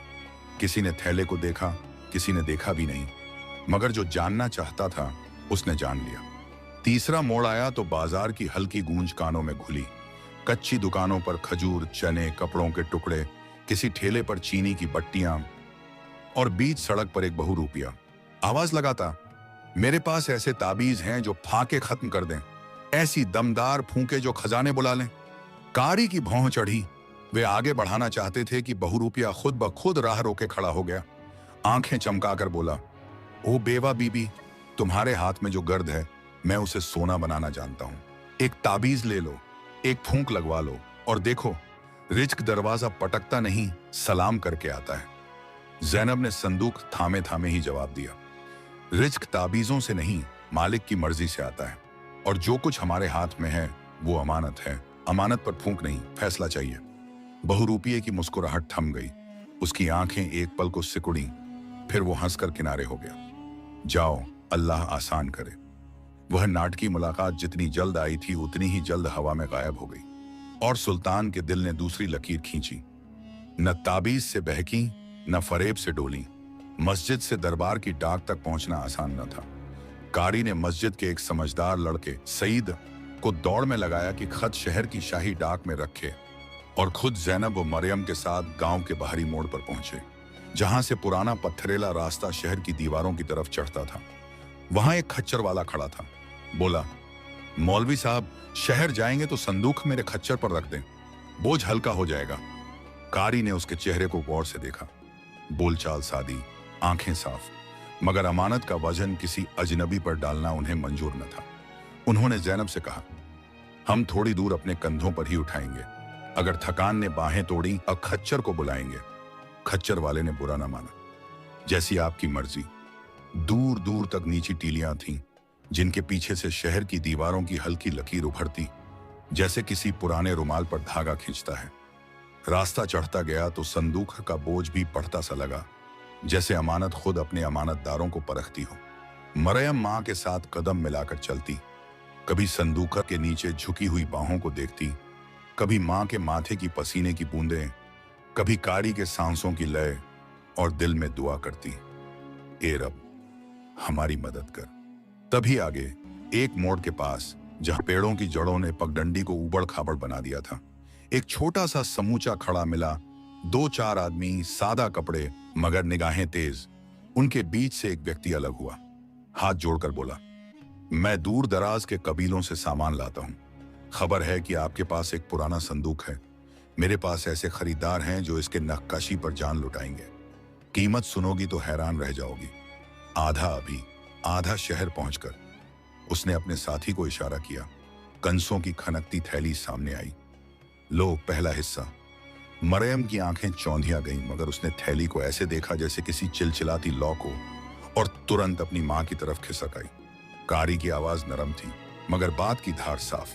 किसी ने थैले को देखा, किसी ने देखा भी नहीं, मगर जो जानना चाहता था उसने जान लिया। तीसरा मोड़ आया तो बाजार की हल्की गूंज कानों में घुली। कच्ची दुकानों पर खजूर, चने, कपड़ों के टुकड़े, किसी ठेले पर चीनी की बट्टियां, और बीच सड़क पर एक बहुरूपिया आवाज लगाता, मेरे पास ऐसे ताबीज हैं जो फाके खत्म कर दें। ऐसी दमदार फूंके जो खजाने बुला लें। कारी की भौं चढ़ी। वे आगे बढ़ाना चाहते थे कि बहुरूपिया खुद ब खुद राह रोके खड़ा हो गया। आंखें चमकाकर बोला, ओ बेवा बीबी, तुम्हारे हाथ में जो गर्द है मैं उसे सोना बनाना जानता हूं। एक ताबीज ले लो, एक फूंक लगवा लो और देखो, रिज्क दरवाजा पटकता नहीं, सलाम करके आता है। जैनब ने संदूक थामे थामे ही जवाब दिया, रिज्क ताबीजों से नहीं, मालिक की मर्जी से आता है, और जो कुछ हमारे हाथ में है वो अमानत है। अमानत पर फूंक नहीं, फैसला चाहिए। बहुरूपिये की मुस्कुराहट थम गई। उसकी आंखें एक पल को सिकुड़ी, फिर वो हंसकर किनारे हो गया। जाओ, अल्लाह आसान करे। वह नाटकी मुलाकात जितनी जल्द आई थी उतनी ही जल्द हवा में गायब हो गई, और सुल्तान के दिल ने दूसरी लकीर खींची। न ताबीज से बहकी, न फरेब से डोली। मस्जिद से दरबार की डाक तक पहुंचना आसान न था। कारी ने मस्जिद के एक समझदार लड़के सईद को दौड़ में लगाया कि खत शहर की शाही डाक में रखे, और खुद जैनब व मरियम के साथ गांव के बाहरी मोड़ पर पहुंचे, जहां से पुराना पत्थरेला रास्ता शहर की दीवारों की तरफ चढ़ता था। वहां एक खच्चर वाला खड़ा था। बोला, मौलवी साहब, शहर जाएंगे तो संदूक मेरे खच्चर पर रख दें, बोझ हल्का हो जाएगा। कारी ने उसके चेहरे को गौर से देखा। बोलचाल सादी, आंखें साफ, मगर अमानत का वजन किसी अजनबी पर डालना उन्हें मंजूर न था। उन्होंने जैनब से कहा, हम थोड़ी दूर अपने कंधों पर ही उठाएंगे। अगर थकान ने बाहें तोड़ी, अब खच्चर को बुलाएंगे। खच्चर वाले ने बुरा न माना। जैसी आपकी मर्जी। दूर दूर तक नीची टीलियां थीं, जिनके पीछे से शहर की दीवारों की हल्की लकीर उभरती, जैसे किसी पुराने रुमाल पर धागा खींचता है। रास्ता चढ़ता गया तो संदूक का बोझ भी बढ़ता सा लगा, जैसे अमानत खुद अपने अमानतदारों को परखती हो। मरियम मां के साथ कदम मिलाकर चलती, कभी संदूक के नीचे झुकी हुई बाहों को देखती, कभी मां के माथे की पसीने की बूंदें, कभी कारी के सांसों की लय, और दिल में दुआ करती, ए रब, हमारी मदद कर। तभी आगे एक मोड़ के पास, जहां पेड़ों की जड़ों ने पगडंडी को उबड़ खाबड़ बना दिया था, एक छोटा सा समूचा खड़ा मिला। 2-4 आदमी, सादा कपड़े मगर निगाहें तेज। उनके बीच से एक व्यक्ति अलग हुआ। हाथ जोड़कर बोला, मैं दूर दराज के कबीलों से सामान लाता हूं। खबर है कि आपके पास एक पुराना संदूक है। मेरे पास ऐसे खरीदार हैं जो इसके नक्काशी पर जान लुटाएंगे। कीमत सुनोगी तो हैरान रह जाओगी। आधा अभी, आधा शहर पहुंचकर। उसने अपने साथी को इशारा किया। कंसों की खनकती थैली सामने आई। लो, पहला हिस्सा। मरियम की आंखें चौंधिया गईं, मगर उसने थैली को ऐसे देखा जैसे किसी चिलचिलाती लौ को, और तुरंत अपनी मां की तरफ खिसक आई। कारी की आवाज नरम थी, मगर बात की धार साफ।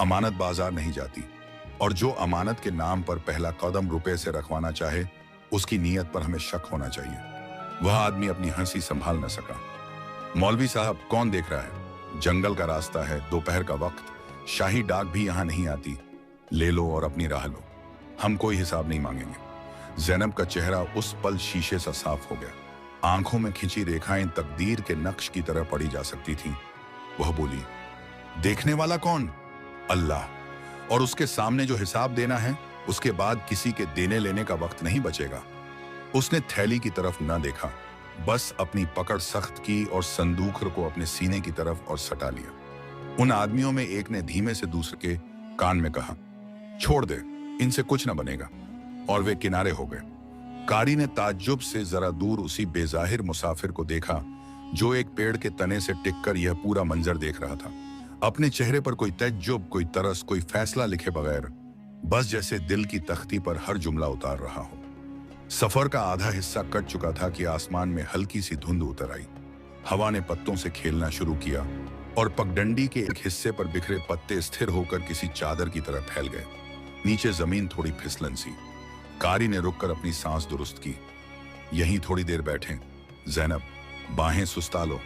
अमानत बाजार नहीं जाती, और जो अमानत के नाम पर पहला कदम रुपए से रखवाना चाहे, उसकी नीयत पर हमें शक होना चाहिए। वह आदमी अपनी हंसी संभाल न सका। मौलवी साहब, कौन देख रहा है? जंगल का रास्ता है, दोपहर का वक्त, शाही डाक भी यहां नहीं आती। ले लो और अपनी राह लो, हम कोई हिसाब नहीं मांगेंगे। जैनब का चेहरा उस पल शीशे सा साफ हो गया। आंखों में खिंची रेखाएं तकदीर के नक्श की तरह पड़ी जा सकती थीं। वह बोली, देखने वाला कौन? अल्लाह, और उसके सामने जो हिसाब देना है, उसके बाद किसी के देने लेने का वक्त नहीं बचेगा। उसने थैली की तरफ न देखा, बस अपनी पकड़ सख्त की और संदूक को अपने सीने की तरफ और सटा लिया। उन आदमियों में एक ने धीमे से दूसरे के कान में कहा, छोड़ दे, इनसे कुछ न बनेगा, और वे किनारे हो गए। कारी ने ताज्जुब से जरा दूर उसी बेजाहिर मुसाफिर को देखा, जो एक पेड़ के तने से टिककर यह पूरा मंजर देख रहा था। अपने चेहरे पर कोई तज्जुब, कोई तरस, कोई फैसला लिखे बगैर, बस जैसे दिल की तख्ती पर हर जुमला उतार रहा हो। सफर का आधा हिस्सा कट चुका था कि आसमान में हल्की सी धुंध उतर आई। हवा ने पत्तों से खेलना शुरू किया, और पगडंडी के एक हिस्से पर बिखरे पत्ते स्थिर होकर किसी चादर की तरह फैल गए। नीचे जमीन थोड़ी फिसलन सी। कारी ने रुककर अपनी सांस दुरुस्त की। यहीं थोड़ी देर बैठें। जैनब, बाहें सुस्ता लो।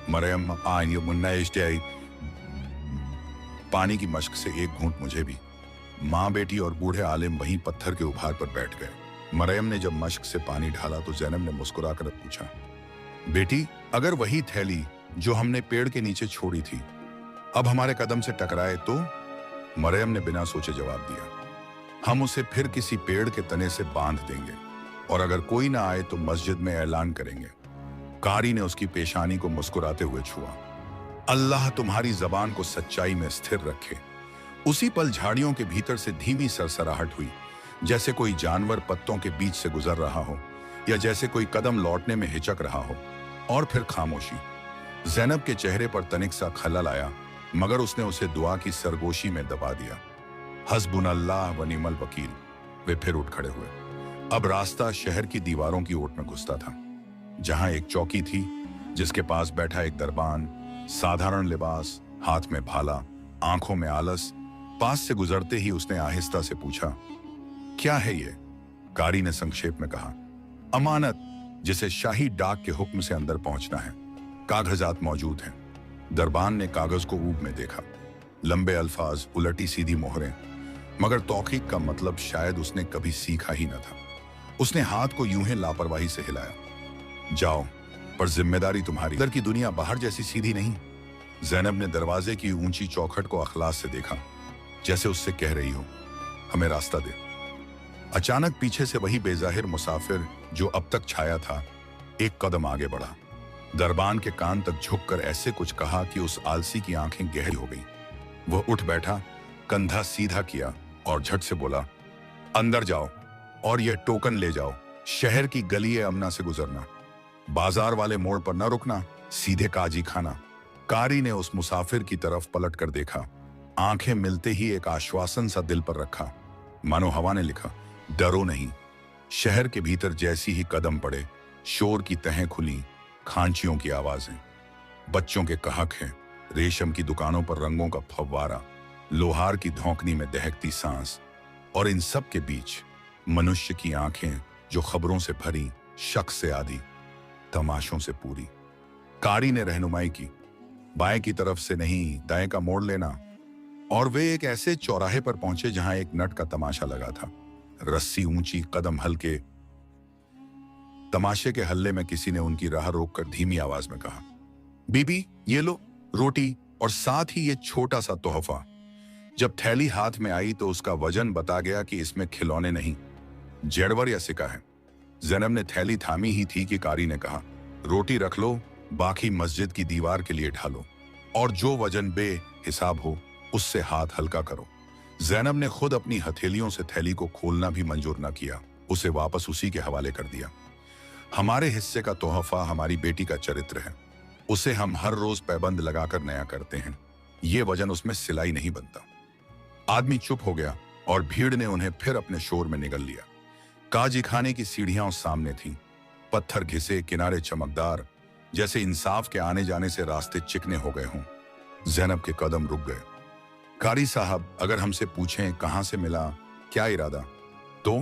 मरियम, पानी की मश्क से एक घूंट मुझे भी। माँ बेटी और बूढ़े आलिम वहीं पत्थर के उभार पर बैठ गए। मरियम ने जब मश्क से पानी ढाला तो जैनब ने मुस्कुराकर पूछा, बेटी, अगर वही थैली जो हमने पेड़ के नीचे छोड़ी थी अब हमारे कदम से टकराए तो? मरियम ने बिना सोचे जवाब दिया, हम उसे फिर किसी पेड़ के तने से बांध देंगे, और अगर कोई ना आए तो मस्जिद में ऐलान करेंगे। कारी ने उसकी पेशानी को मुस्कुराते हुए छुआ। अल्लाह तुम्हारी जबान को सच्चाई में स्थिर रखे। उसी पल झाड़ियों के भीतर से धीमी सरसराहट हुई, जैसे कोई जानवर पत्तों के बीच से गुजर रहा हो या जैसे कोई कदम लौटने में हिचक रहा हो। और फिर खामोशी। ज़ैनब के चेहरे पर तनिक सा खलल आया, मगर उसने उसे दुआ की सरगोशी में दबा दिया। हस्बुनल्लाह व निअमल वकील। वे फिर उठ खड़े हुए। अब रास्ता शहर की दीवारों की ओट में घुसता था, जहां एक चौकी थी जिसके पास बैठा एक दरबान, साधारण लिबास, हाथ में भाला, आंखों में आलस। पास से गुजरते ही उसने आहिस्ता से पूछा, क्या है ये? कारी ने संक्षेप में कहा, अमानत, जिसे शाही डाक के हुक्म से अंदर पहुंचना है। कागजात मौजूद हैं। दरबान ने कागज को ऊब में देखा। लंबे अल्फाज, उलटी सीधी मोहरें, मगर तौकीक का मतलब शायद उसने कभी सीखा ही न था। उसने हाथ को यूं ही लापरवाही से हिलाया। जाओ, पर जिम्मेदारी तुम्हारी। इधर की दुनिया बाहर जैसी सीधी नहीं। ज़ैनब ने दरवाजे की ऊंची चौखट को अखलास से देखा, जैसे उससे कह रही हो, हमें रास्ता दे। अचानक पीछे से वही बेजाहिर मुसाफिर जो अब तक छाया था, एक कदम आगे बढ़ा। दरबान के कान तक झुककर ऐसे कुछ कहा कि उस आलसी की आंखें गहरी हो गई। वह उठ बैठा, कंधा सीधा किया और झट से बोला, अंदर जाओ और यह टोकन ले जाओ। शहर की गली अमना से गुजरना, बाजार वाले मोड़ पर न रुकना, सीधे काजी खाना। कारी ने उस मुसाफिर की तरफ पलट कर देखा। आंखें मिलते ही एक आश्वासन सा दिल पर रखा, मानो हवा ने लिखा, डरो नहीं। शहर के भीतर जैसी ही कदम पड़े, शोर की तहें खुली, खांचियों की आवाजें, बच्चों के कहक हैं, रेशम की दुकानों पर रंगों का फव्वारा, लोहार की धौंकनी में दहकती सांस, और इन सब के बीच मनुष्य की आंखें जो खबरों से भरी, शक से आधी, तमाशों से पूरी। कारी ने रहनुमाई की, बाएं की तरफ से नहीं, दाएं का मोड़ लेना। और वे एक ऐसे चौराहे पर पहुंचे जहां एक नट का तमाशा लगा था। रस्सी ऊंची, कदम हल्के। तमाशे के हल्ले में किसी ने उनकी राह रोककर धीमी आवाज में कहा, बीबी, ये लो रोटी और साथ ही ये छोटा सा तोहफा। जब थैली हाथ में आई तो उसका वजन बता गया कि इसमें खिलौने नहीं, जेड़वर या सिक्का है। ज़ैनब ने थैली थामी ही थी कि कारी ने कहा, रोटी रख लो, बाकी मस्जिद की दीवार के लिए ढालो, और जो वजन बे हिसाब हो उससे हाथ हल्का करो। ज़ैनब ने खुद अपनी हथेलियों से थैली को खोलना भी मंजूर न किया, उसे वापस उसी के हवाले कर दिया। हमारे हिस्से का तोहफा हमारी बेटी का चरित्र है, उसे हम हर रोज पैबंद लगाकर नया करते हैं। ये वजन उसमें सिलाई नहीं बनता। आदमी चुप हो गया और भीड़ ने उन्हें फिर अपने शोर में निगल लिया। काजी खाने की सीढ़ियां सामने थीं, पत्थर घिसे, किनारे चमकदार, जैसे इंसाफ के आने जाने से रास्ते चिकने हो गए हों। ज़ैनब के कदम रुक गए। कारी साहब, अगर हमसे पूछें कहां से मिला, क्या इरादा? तो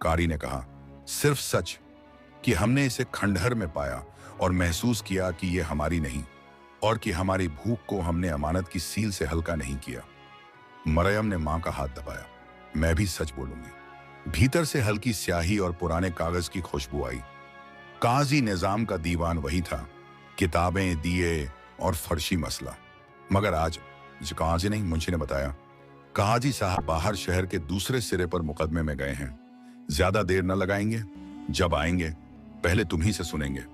कारी ने कहा, सिर्फ सच कि हमने इसे खंडहर में पाया और महसूस किया कि यह हमारी नहीं, और कि हमारी भूख को हमने अमानत की सील से हल्का नहीं किया। मरियम ने मां का हाथ दबाया। मैं भी सच बोलूंगी। भीतर से हल्की स्याही और पुराने कागज की खुशबू आई। काजी निजाम का दीवान वही था, किताबें, दिए और फर्शी मसला। मगर आज काजी नहीं, मुंशी ने बताया, काजी साहब बाहर शहर के दूसरे सिरे पर मुकदमे में गए हैं। ज्यादा देर न लगाएंगे, जब आएंगे पहले तुम ही से सुनेंगे।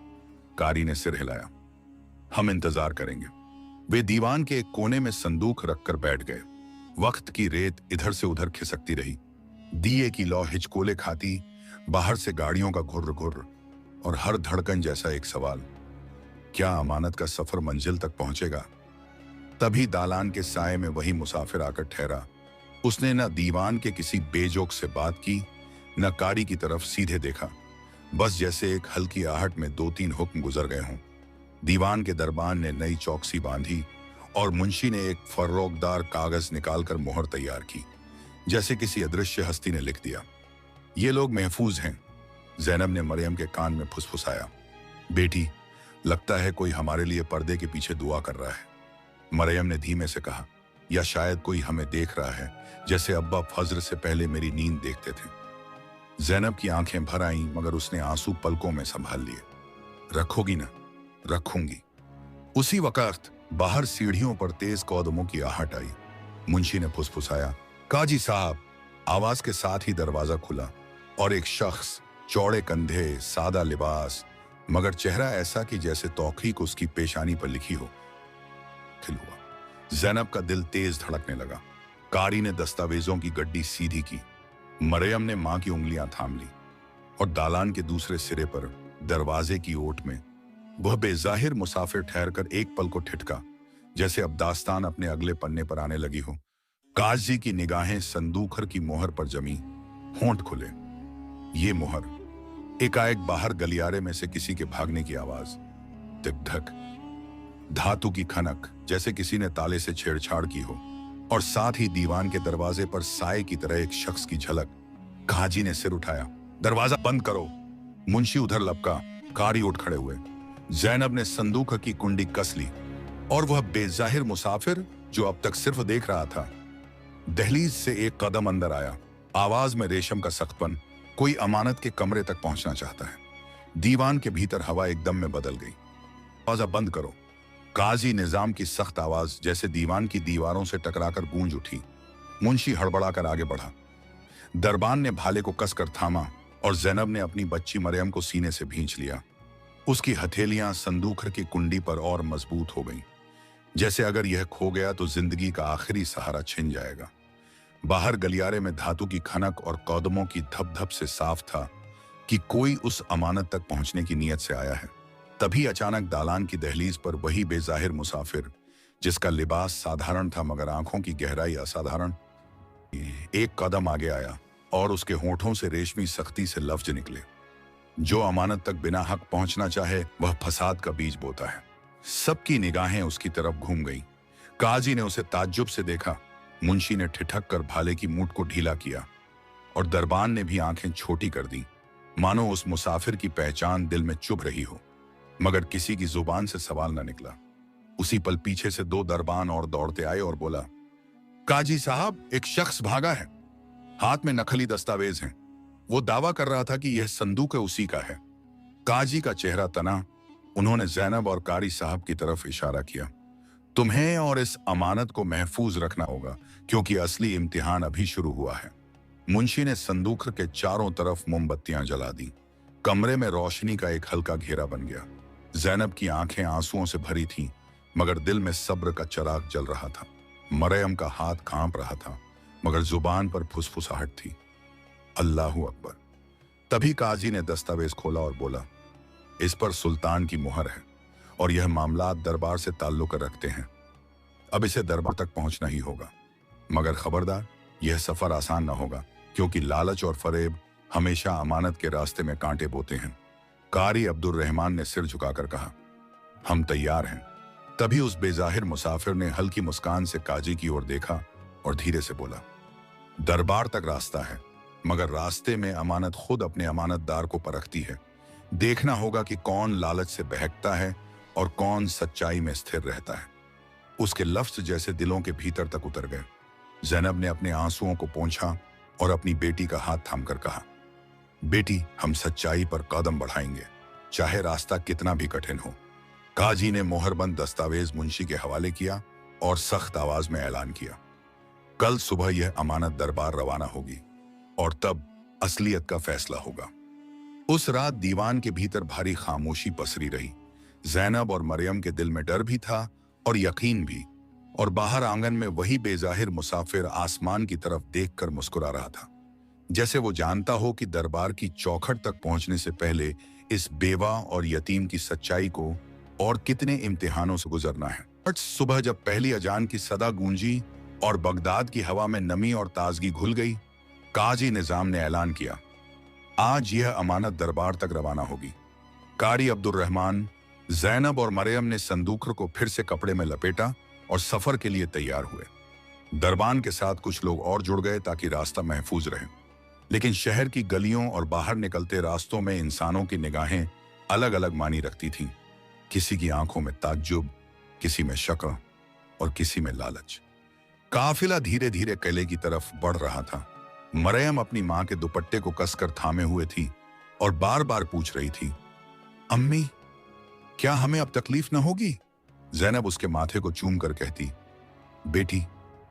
कारी ने सिर हिलाया। हम इंतजार करेंगे। वे दीवान के एक कोने में संदूक रखकर बैठ गए। वक्त की रेत इधर से उधर खिसकती रही। दिए की लौ हिचकोले खाती, बाहर से गाड़ियों का घुर्र घुर्र, और हर धड़कन जैसा एक सवाल, क्या अमानत का सफर मंजिल तक पहुंचेगा? तभी दालान के साए में वही मुसाफिर आकर ठहरा। उसने न दीवान के किसी बेजोक से बात की, न कारी की तरफ सीधे देखा, बस जैसे एक हल्की आहट में 2-3 हुक्म गुजर गए हों। दीवान के दरबान ने नई चौकसी बांधी और मुंशी ने एक फर्रोगदार कागज निकालकर मोहर तैयार की, जैसे किसी अदृश्य हस्ती ने लिख दिया, ये लोग महफूज हैं। ज़ैनब ने मरियम के कान में फुसफुसाया, बेटी, लगता है कोई हमारे लिए पर्दे के पीछे दुआ कर रहा है। मरियम ने धीमे से कहा, या शायद कोई हमें देख रहा है, जैसे अब्बा फज्र से पहले मेरी नींद देखते थे। ज़ैनब की आंखें भर आईं, मगर उसने आंसू पलकों में संभाल लिए। रखोगी ना? रखूंगी। उसी वक्त बाहर सीढ़ियों पर तेज कदमों की आहट आई। मुंशी ने फुसफुसाया, काजी साहब। आवाज के साथ ही दरवाजा खुला और एक शख्स, चौड़े कंधे, सादा लिबास, मगर चेहरा ऐसा कि जैसे तौकीक उसकी पेशानी पर लिखी हो, मुश्किल हुआ। जैनब का दिल तेज धड़कने लगा। कारी ने दस्तावेजों की गड्डी सीधी की। मरियम ने मां की उंगलियां थाम ली और दालान के दूसरे सिरे पर दरवाजे की ओट में वह बेजाहिर मुसाफिर ठहरकर एक पल को ठिठका, जैसे अब दास्तान अपने अगले पन्ने पर आने लगी हो। काजी की निगाहें संदूखर की मोहर पर जमी। होंठ खुले। ये मोहर। एकाएक बाहर गलियारे में से किसी के भागने की आवाज। धक, धातु की खनक, जैसे किसी ने ताले से छेड़छाड़ की हो, और साथ ही दीवान के दरवाजे पर साए की तरह एक शख्स की झलक। काजी ने सिर उठाया। दरवाजा बंद करो। मुंशी उधर लपका। कारी उठ खड़े हुए। जैनब ने संदूक की कुंडी कस ली और वह बेजाहिर मुसाफिर, जो अब तक सिर्फ देख रहा था, दहलीज से एक कदम अंदर आया। आवाज में रेशम का सख्तपन। कोई अमानत के कमरे तक पहुंचना चाहता है। दीवान के भीतर हवा एकदम में बदल गई। दरवाजा बंद करो। काजी निजाम की सख्त आवाज जैसे दीवान की दीवारों से टकराकर गूंज उठी। मुंशी हड़बड़ाकर आगे बढ़ा। दरबान ने भाले को कसकर थामा और जैनब ने अपनी बच्ची मरियम को सीने से भींच लिया। उसकी हथेलियां संदूखर की कुंडी पर और मजबूत हो गईं, जैसे अगर यह खो गया तो जिंदगी का आखिरी सहारा छिन जाएगा। बाहर गलियारे में धातु की खनक और कौदमों की धप-धप से साफ था कि कोई उस अमानत तक पहुंचने की नीयत से आया है। तभी अचानक दालान की दहलीज पर वही बेजाहिर मुसाफिर, जिसका लिबास साधारण था मगर आंखों की गहराई असाधारण, एक कदम आगे आया और उसके होंठों से रेशमी सख्ती से लफ्ज निकले। जो अमानत तक बिना हक पहुंचना चाहे वह फसाद का बीज बोता है। सबकी निगाहें उसकी तरफ घूम गईं। काजी ने उसे ताज्जुब से देखा। मुंशी ने ठिठक कर भाले की मूठ को ढीला किया और दरबान ने भी आंखें छोटी कर दी, मानो उस मुसाफिर की पहचान दिल में चुभ रही हो, मगर किसी की जुबान से सवाल न निकला। उसी पल पीछे से दो दरबान और दौड़ते आए और बोला, काजी साहब, एक शख्स भागा है। हाथ में नकली दस्तावेज हैं। वो दावा कर रहा था कि यह संदूक उसी का है। काजी का चेहरा तना। उन्होंने जैनब और कारी साहब की तरफ इशारा किया। तुम्हें और इस अमानत को महफूज रखना होगा, क्योंकि असली इम्तिहान अभी शुरू हुआ है। मुंशी ने संदूक के चारों तरफ मोमबत्तियां जला दी। कमरे में रोशनी का एक हल्का घेरा बन गया। जैनब की आंखें आंसुओं से भरी थीं, मगर दिल में सब्र का चिराग जल रहा था। मरियम का हाथ कांप रहा था, मगर जुबान पर फुसफुसाहट थी। अल्लाहू अकबर। तभी काजी ने दस्तावेज खोला और बोला, इस पर सुल्तान की मुहर है और यह मामला दरबार से ताल्लुक रखते हैं। अब इसे दरबार तक पहुंचना ही होगा, मगर खबरदार, यह सफर आसान न होगा, क्योंकि लालच और फरेब हमेशा अमानत के रास्ते में कांटे बोते हैं। कारी अब्दुल रहमान ने सिर झुकाकर कहा, हम तैयार हैं। तभी उस बेजाहिर मुसाफिर ने हल्की मुस्कान से काजी की ओर देखा और धीरे से बोला, दरबार तक रास्ता है, मगर रास्ते में अमानत खुद अपने अमानतदार को परखती है। देखना होगा कि कौन लालच से बहकता है और कौन सच्चाई में स्थिर रहता है। उसके लफ्ज जैसे दिलों के भीतर तक उतर गए। जैनब ने अपने आंसुओं को पोंछा और अपनी बेटी का हाथ थामकर कहा, बेटी, हम सच्चाई पर कदम बढ़ाएंगे, चाहे रास्ता कितना भी कठिन हो। काजी ने मोहरबंद दस्तावेज मुंशी के हवाले किया और सख्त आवाज में ऐलान किया, कल सुबह यह अमानत दरबार रवाना होगी और तब असलियत का फैसला होगा। उस रात दीवान के भीतर भारी खामोशी पसरी रही। जैनब और मरियम के दिल में डर भी था और यकीन भी, और बाहर आंगन में वही बेजाहिर मुसाफिर आसमान की तरफ देखकर मुस्कुरा रहा था, जैसे वो जानता हो कि दरबार की चौखट तक पहुंचने से पहले इस बेवा और यतीम की सच्चाई को और कितने इम्तिहानों से गुजरना है। सुबह जब पहली अजान की सदा गूंजी और बगदाद की हवा में नमी और ताजगी घुल गई, काजी निजाम ने ऐलान किया, आज यह अमानत दरबार तक रवाना होगी। कारी अब्दुल रहमान, जैनब और मरियम ने संदूक को फिर से कपड़े में लपेटा और सफर के लिए तैयार हुए। दरबान के साथ कुछ लोग और जुड़ गए ताकि रास्ता महफूज रहे, लेकिन शहर की गलियों और बाहर निकलते रास्तों में इंसानों की निगाहें अलग अलग मानी रखती थीं। किसी की आंखों में ताज्जुब, किसी में शक और किसी में लालच। काफिला धीरे धीरे किले की तरफ बढ़ रहा था। मरियम अपनी मां के दुपट्टे को कसकर थामे हुए थी और बार बार पूछ रही थी, अम्मी, क्या हमें अब तकलीफ न होगी? जैनब उसके माथे को चूम कर कहती, बेटी,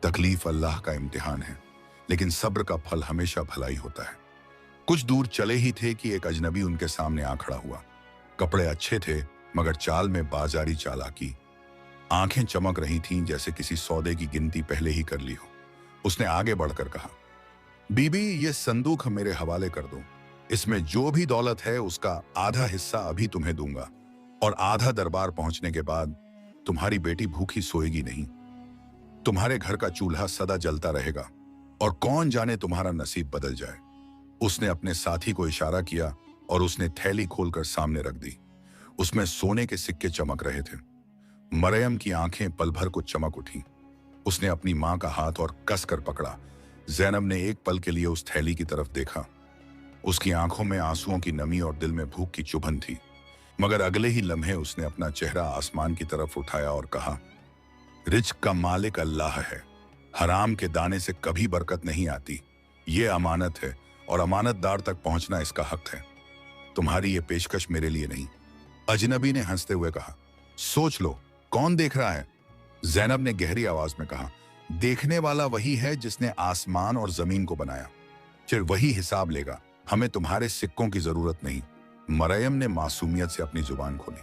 तकलीफ अल्लाह का इम्तिहान है, लेकिन सब्र का फल हमेशा भलाई होता है। कुछ दूर चले ही थे कि एक अजनबी उनके सामने आ खड़ा हुआ। कपड़े अच्छे थे, मगर चाल में बाजारी चालाकी। आंखें चमक रही थीं जैसे किसी सौदे की गिनती पहले ही कर ली हो। उसने आगे बढ़कर कहा, बीबी, ये संदूक मेरे हवाले कर दो। इसमें जो भी दौलत है उसका आधा हिस्सा अभी तुम्हें दूंगा, और आधा दरबार पहुंचने के बाद तुम्हारी बेटी भूखी सोएगी नहीं। तुम्हारे घर का चूल्हा सदा जलता रहेगा, और कौन जाने तुम्हारा नसीब बदल जाए। उसने अपने साथी को इशारा किया और उसने थैली खोलकर सामने रख दी। उसमें सोने के सिक्के चमक रहे थे। मरियम की आंखें पल भर को चमक उठी। उसने अपनी मां का हाथ और कसकर पकड़ा। ज़ैनब ने एक पल के लिए उस थैली की तरफ देखा। उसकी आंखों में आंसुओं की नमी और दिल में भूख की चुभन थी, मगर अगले ही लम्हे उसने अपना चेहरा आसमान की तरफ उठाया और कहा, रिज्क का मालिक अल्लाह है। हराम के दाने से कभी बरकत नहीं आती। ये अमानत है और अमानतदार तक पहुंचना इसका हक है। तुम्हारी ये पेशकश मेरे लिए नहीं। अजनबी ने हंसते हुए कहा, सोच लो, कौन देख रहा है? ज़ैनब ने गहरी आवाज में कहा, देखने वाला वही है जिसने आसमान और जमीन को बनाया। फिर वही हिसाब लेगा। हमें तुम्हारे सिक्कों की जरूरत नहीं। मरियम ने मासूमियत से अपनी जुबान खोली।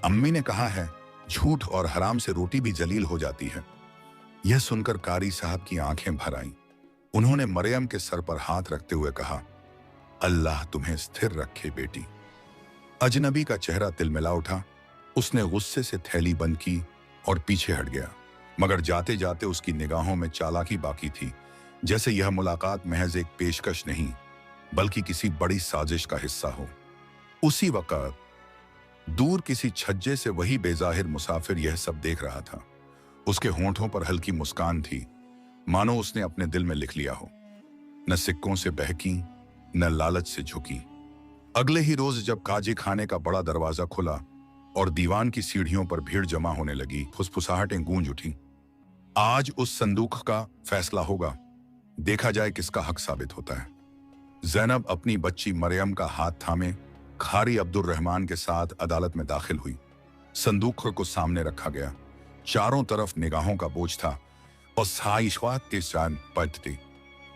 अम्मी ने कहा है, झूठ और हराम से रोटी भी जलील हो जाती है। यह सुनकर कारी साहब की आंखें भर आईं। उन्होंने मरियम के सर पर हाथ रखते हुए कहा, अल्लाह तुम्हें स्थिर रखे बेटी। अजनबी का चेहरा तिलमिला उठा। उसने गुस्से से थैली बंद की और पीछे हट गया, मगर जाते जाते उसकी निगाहों में चालाकी बाकी थी, जैसे यह मुलाकात महज एक पेशकश नहीं बल्कि किसी बड़ी साजिश का हिस्सा हो। उसी वक्त दूर किसी छज्जे से वही बेजाहिर मुसाफिर यह सब देख रहा था। उसके होंठों पर हल्की मुस्कान थी, मानो उसने अपने दिल में लिख लिया हो। न सिक्कों से बहकी, न लालच से झुकी। अगले ही रोज जब काजी खाने का बड़ा दरवाजा खुला और दीवान की सीढ़ियों पर भीड़ जमा होने लगी, फुसफुसाहटें गूंज उठी। आज उस संदूक का फैसला होगा। देखा जाए किसका हक साबित होता है। ज़ैनब अपनी बच्ची मरियम का हाथ थामे खारी अब्दुल रहमान के साथ अदालत में दाखिल हुई। संदूक को सामने रखा गया। चारों तरफ निगाहों का बोझ था और साइशवात के शान पद थी,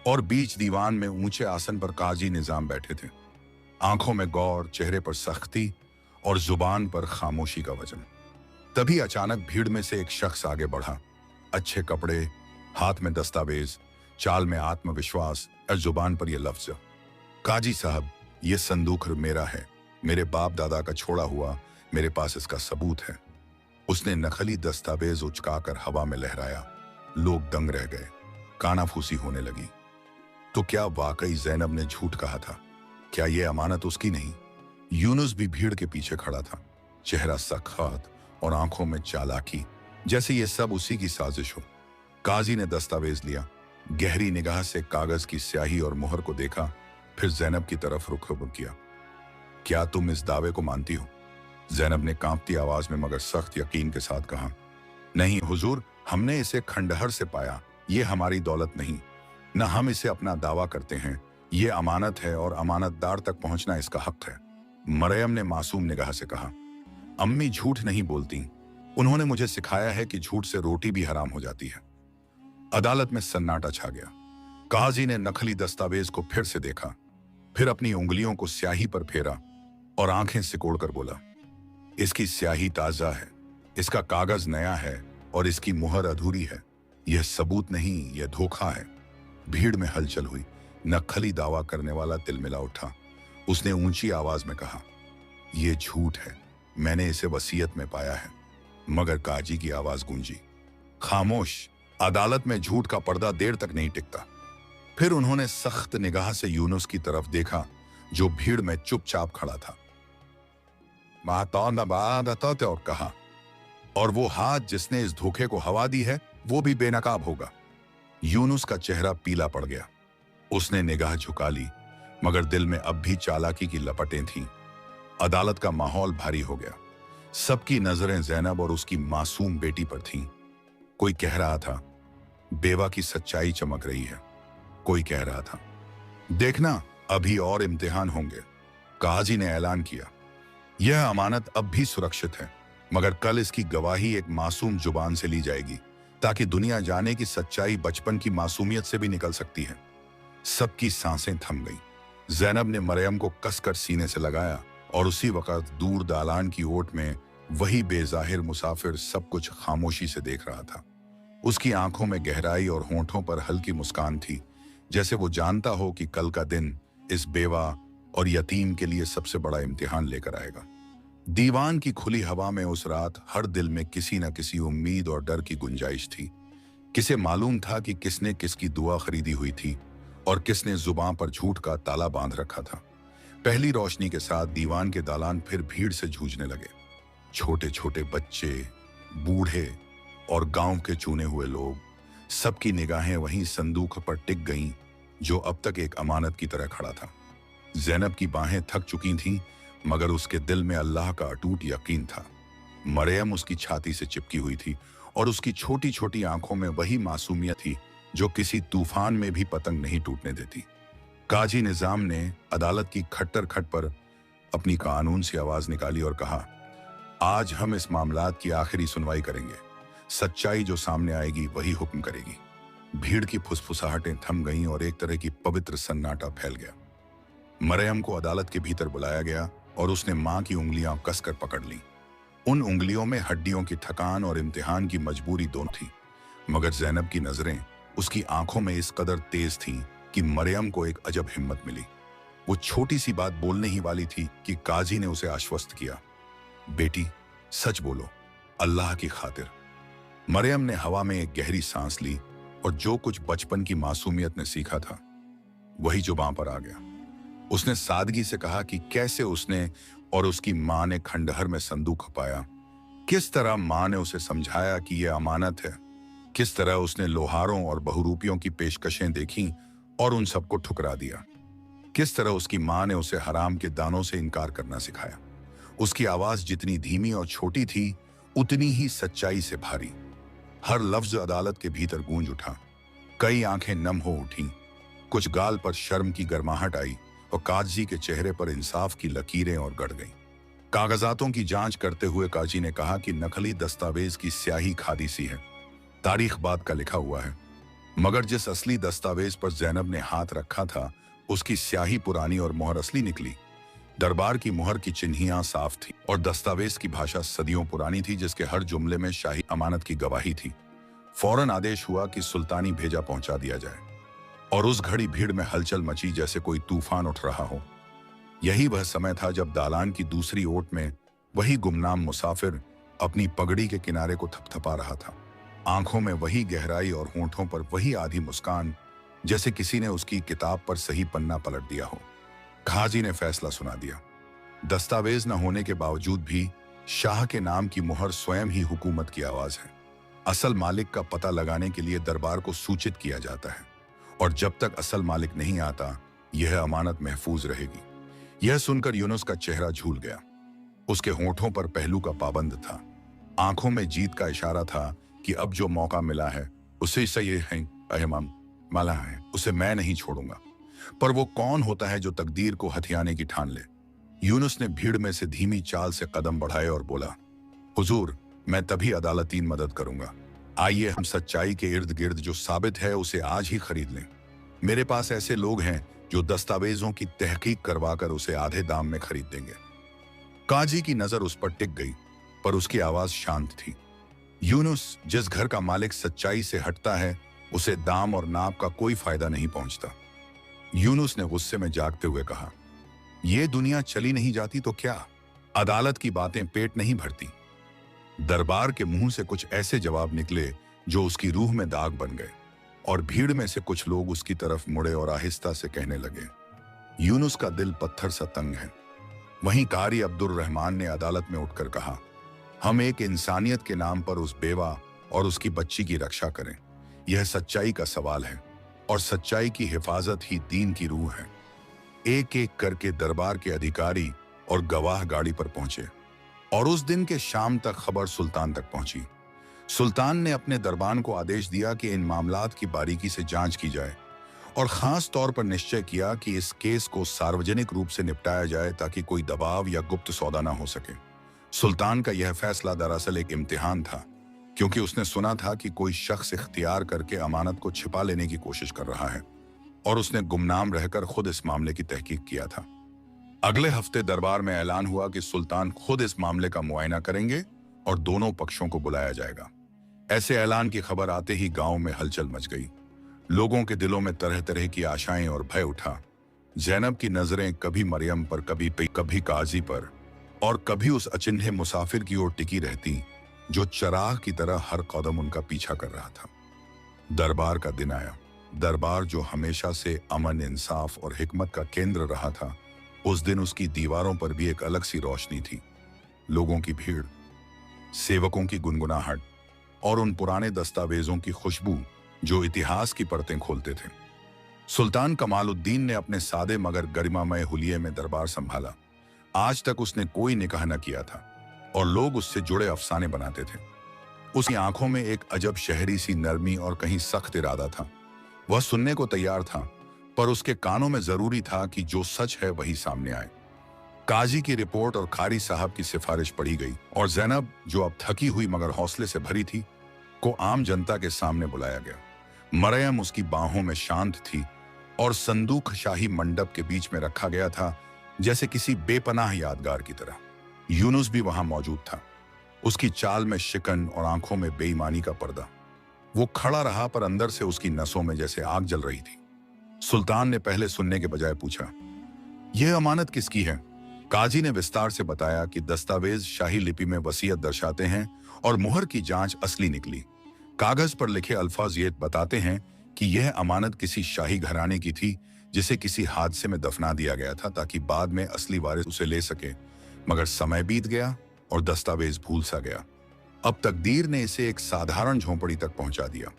और बीच दीवान में ऊंचे आसन पर काजी निजाम बैठे थे। आंखों में गौर, चेहरे पर सख्ती और जुबान पर खामोशी का वजन। तभी अचानक भीड़ में से एक शख्स आगे बढ़ा। अच्छे कपड़े, हाथ में दस्तावेज, चाल में आत्मविश्वास और जुबान पर यह लफ्ज, काजी साहब, यह संदूक मेरा है। मेरे बाप दादा का छोड़ा हुआ, मेरे पास इसका सबूत है। उसने नकली दस्तावेज उचकाकर हवा में लहराया। लोग दंग रह गए। कानाफूसी होने लगी। तो क्या वाकई ज़ैनब ने झूठ कहा था? क्या यह अमानत उसकी नहीं? यूनुस भी भीड़ के पीछे खड़ा था, चेहरा सख्त और आंखों में चालाकी, जैसे ये सब उसी की साजिश हो। काजी ने दस्तावेज लिया, गहरी निगाह से कागज की स्याही और मुहर को देखा, फिर ज़ैनब की तरफ रुख किया। क्या तुम इस दावे को मानती हो? ज़ैनब ने कांपती आवाज में मगर सख्त यकीन के साथ कहा, नहीं हुजूर, हमने इसे खंडहर से पाया। ये हमारी दौलत नहीं, न हम इसे अपना दावा करते हैं। ये अमानत है और अमानतदार तक पहुंचना इसका हक है। मरियम ने मासूम निगाह से कहा, अम्मी झूठ नहीं बोलती। उन्होंने मुझे सिखाया है कि झूठ से रोटी भी हराम हो जाती है। अदालत में सन्नाटा छा गया। काजी ने नकली दस्तावेज को फिर से देखा, फिर अपनी उंगलियों को स्याही पर फेरा और आंखें सिकोड़कर बोला, इसकी स्याही ताजा है, इसका कागज नया है और इसकी मुहर अधूरी है। यह सबूत नहीं, यह धोखा है। भीड़ में हलचल हुई। नकली दावा करने वाला तिलमिला उठा। उसने ऊंची आवाज में कहा, यह झूठ है, मैंने इसे वसीयत में पाया है। मगर काजी की आवाज गूंजी, खामोश। अदालत में झूठ का पर्दा देर तक नहीं टिकता। फिर उन्होंने सख्त निगाह से यूनुस की तरफ देखा, जो भीड़ में चुपचाप खड़ा था। और कहा, और वो हाथ जिसने इस धोखे को हवा दी है, वो भी बेनकाब होगा। यूनुस का चेहरा पीला पड़ गया। उसने निगाह झुका ली, मगर दिल में अब भी चालाकी की लपटें थीं। अदालत का माहौल भारी हो गया। सबकी नजरें ज़ैनब और उसकी मासूम बेटी पर थीं। कोई कह रहा था, बेवा की सच्चाई चमक रही है। कोई कह रहा था, देखना, अभी और इम्तिहान होंगे। काजी ने ऐलान किया, यह अमानत अब भी सुरक्षित है, मगर कल इसकी गवाही एक मासूम जुबान से ली जाएगी, ताकि दुनिया जाने की सच्चाई बचपन की मासूमियत से भी निकल सकती है। सबकी सांसें थम गईं। ज़ैनब ने मरियम को कसकर सीने से लगाया और उसी वक्त दूर दालान की ओट में वही बेजाहिर मुसाफिर सब कुछ खामोशी से देख रहा था। उसकी आंखों में गहराई और होंठों पर हल्की मुस्कान थी, जैसे वो जानता हो कि कल का दिन इस बेवा और यतीम के लिए सबसे बड़ा इम्तिहान लेकर आएगा। दीवान की खुली हवा में उस रात हर दिल में किसी न किसी उम्मीद और डर की गुंजाइश थी। किसे मालूम था कि किसने किसकी दुआ खरीदी हुई थी और किसने जुबान पर झूठ का ताला बांध रखा था। पहली रोशनी के साथ दीवान के दालान फिर भीड़ से जूझने लगे। छोटे छोटे बच्चे, बूढ़े और गांव के चुने हुए लोग, सबकी निगाहें वहीं संदूक पर टिक गईं जो अब तक एक अमानत की तरह खड़ा था। ज़ैनब की बाहें थक चुकी थीं, मगर उसके दिल में अल्लाह का अटूट यकीन था। मरियम उसकी छाती से चिपकी हुई थी और उसकी छोटी छोटी आंखों में वही मासूमियत थी जो किसी तूफान में भी पतंग नहीं टूटने देती। काजी निजाम ने अदालत की खट्टर खट पर अपनी कानून से आवाज निकाली और कहा, आज हम इस मामलात की आखिरी सुनवाई करेंगे। सच्चाई जो सामने आएगी वही हुक्म करेगी। भीड़ की फुसफुसाहटें थम गईं और एक तरह की पवित्र सन्नाटा फैल गया। मरियम को अदालत के भीतर बुलाया गया और उसने मां की उंगलियां कसकर पकड़ लीं। उन उंगलियों में हड्डियों की थकान और इम्तिहान की मजबूरी दोनों थी, मगर ज़ैनब की नजरें उसकी आंखों में इस कदर तेज थीं कि मरियम को एक अजब हिम्मत मिली। वो छोटी सी बात बोलने ही वाली थी कि काजी ने उसे आश्वस्त किया, बेटी सच बोलो, अल्लाह की खातिर। मरियम ने हवा में एक गहरी सांस ली और जो कुछ बचपन की मासूमियत ने सीखा था वही जुबान पर आ गया। उसने सादगी से कहा कि कैसे उसने और उसकी मां ने खंडहर में संदूक खपाया, किस तरह मां ने उसे समझाया कि यह अमानत है, किस तरह उसने लोहारों और बहुरूपियों की पेशकशें देखीं और उन सबको ठुकरा दिया, किस तरह उसकी मां ने उसे हराम के दानों से इनकार करना सिखाया। उसकी आवाज जितनी धीमी और छोटी थी उतनी ही सच्चाई से भारी। हर लफ्ज अदालत के भीतर गूंज उठा। कई आंखें नम हो उठीं, कुछ गाल पर शर्म की गर्माहट आई और काजी के चेहरे पर इंसाफ की लकीरें और गड़ गईं। कागजातों की जांच करते हुए काजी ने कहा कि नकली दस्तावेज की स्याही खादी सी है, तारीख बाद का लिखा हुआ है, मगर जिस असली दस्तावेज पर ज़ैनब ने हाथ रखा था उसकी स्याही पुरानी और मोहर असली निकली। दरबार की मोहर की चिन्हियां साफ थी और दस्तावेज की भाषा सदियों पुरानी थी, जिसके हर जुमले में शाही अमानत की गवाही थी। फौरन आदेश हुआ कि सुल्तानी भेजा पहुंचा दिया जाए और उस घड़ी भीड़ में हलचल मची जैसे कोई तूफान उठ रहा हो। यही वह समय था जब दालान की दूसरी ओट में वही गुमनाम मुसाफिर अपनी पगड़ी के किनारे को थपथपा रहा था। आंखों में वही गहराई और होंठों पर वही आधी मुस्कान, जैसे किसी ने उसकी किताब पर सही पन्ना पलट दिया हो। काजी ने फैसला सुना दिया। दस्तावेज न होने के बावजूद भी शाह के नाम की मुहर स्वयं ही हुकूमत की आवाज है। असल मालिक का पता लगाने के लिए दरबार को सूचित किया जाता है और जब तक असल मालिक नहीं आता यह अमानत महफूज रहेगी। यह सुनकर यूनुस का चेहरा झूल गया। उसके होंठों पर पहलू का पाबंद था, आंखों में जीत का इशारा था कि अब जो मौका मिला है उसे से ये है अहमाम माला है, उसे मैं नहीं छोड़ूंगा। पर वो कौन होता है जो तकदीर को हथियाने की ठान ले? यूनुस ने भीड़ में से धीमी चाल से कदम बढ़ाए और बोला, हुजूर, मैं तभी अदालतीन मदद करूंगा। आइए हम सच्चाई के इर्द गिर्द जो साबित है उसे आज ही खरीद लें। मेरे पास ऐसे लोग हैं जो दस्तावेजों की तहकीक करवाकर उसे आधे दाम में खरीद देंगे। काजी की नजर उस पर टिक गई, पर उसकी आवाज शांत थी। यूनुस, जिस घर का मालिक सच्चाई से हटता है उसे दाम और नाप का कोई फायदा नहीं पहुंचता। यूनुस ने गुस्से में जागते हुए कहा, यह दुनिया चली नहीं जाती तो क्या? अदालत की बातें पेट नहीं भरती। दरबार के मुंह से कुछ ऐसे जवाब निकले जो उसकी रूह में दाग बन गए और भीड़ में से कुछ लोग उसकी तरफ मुड़े और आहिस्ता से कहने लगे। यूनुस का दिल पत्थर सा तंग है। वहीं कारी अब्दुल रहमान ने अदालत में उठकर कहा, हम एक इंसानियत के नाम पर उस बेवा और उसकी बच्ची की रक्षा करें। यह सच्चाई का सवाल है और सच्चाई की हिफाजत ही दीन की रूह है। एक एक करके दरबार के अधिकारी और गवाह गाड़ी पर पहुंचे और उस दिन के शाम तक खबर सुल्तान तक पहुंची। सुल्तान ने अपने दरबान को आदेश दिया कि इन मामलात की बारीकी से जांच की जाए और खास तौर पर निश्चय किया कि इस केस को सार्वजनिक रूप से निपटाया जाए ताकि कोई दबाव या गुप्त सौदा ना हो सके। सुल्तान का यह फैसला दरअसल एक इम्तिहान था, क्योंकि उसने सुना था कि कोई शख्स इख्तियार करके अमानत को छिपा लेने की कोशिश कर रहा है और उसने गुमनाम रहकर खुद इस मामले की तहकीक किया था। अगले हफ्ते दरबार में ऐलान हुआ कि सुल्तान खुद इस मामले का मुआयना करेंगे और दोनों पक्षों को बुलाया जाएगा। ऐसे ऐलान की खबर आते ही गांव में हलचल मच गई। लोगों के दिलों में तरह तरह की आशाएं और भय उठा। जैनब की नजरें कभी मरियम पर, कभी काजी पर और कभी उस अचिन्ह मुसाफिर की ओर टिकी रहती जो चिराग की तरह हर कदम उनका पीछा कर रहा था। दरबार का दिन आया। दरबार जो हमेशा से अमन, इंसाफ और हिकमत का केंद्र रहा था, उस दिन उसकी दीवारों पर भी एक अलग सी रोशनी थी। लोगों की भीड़, सेवकों की गुनगुनाहट और उन पुराने दस्तावेजों की खुशबू जो इतिहास की परतें खोलते थे। सुल्तान कमालुद्दीन ने अपने सादे मगर गरिमामय हुलिये में दरबार संभाला। आज तक उसने कोई निकाह न किया था और लोग उससे जुड़े अफसाने बनाते थे। उसकी आंखों में एक अजब शहरी सी नरमी और कहीं सख्त इरादा था। वह सुनने को तैयार था, पर उसके कानों में जरूरी था कि जो सच है वही सामने आए। काजी की रिपोर्ट और कारी साहब की सिफारिश पढ़ी गई और जैनब, जो अब थकी हुई मगर हौसले से भरी थी, को आम जनता के सामने बुलाया गया। मरियम उसकी बाहों में शांत थी और संदूक शाही मंडप के बीच में रखा गया था, जैसे किसी बेपनाह यादगार की तरह। यूनुस भी वहां मौजूद था, उसकी चाल में शिकन और आंखों में बेईमानी का पर्दा। वो खड़ा रहा, पर अंदर से उसकी नसों में जैसे आग जल रही थी। सुल्तान ने पहले सुनने के बजाय पूछा, यह अमानत किसकी है? काजी ने विस्तार से बताया कि दस्तावेज शाही लिपि में वसीयत दर्शाते हैं और मुहर की जांच असली निकली। कागज पर लिखे अल्फाज ये बताते हैं कि यह अमानत किसी शाही घराने की थी, जिसे किसी हादसे में दफना दिया गया था ताकि बाद में असली वारिस उसे ले सके। मगर समय बीत गया और दस्तावेज भूल सा गया। अब तकदीर ने इसे एक साधारण झोंपड़ी तक पहुंचा दिया।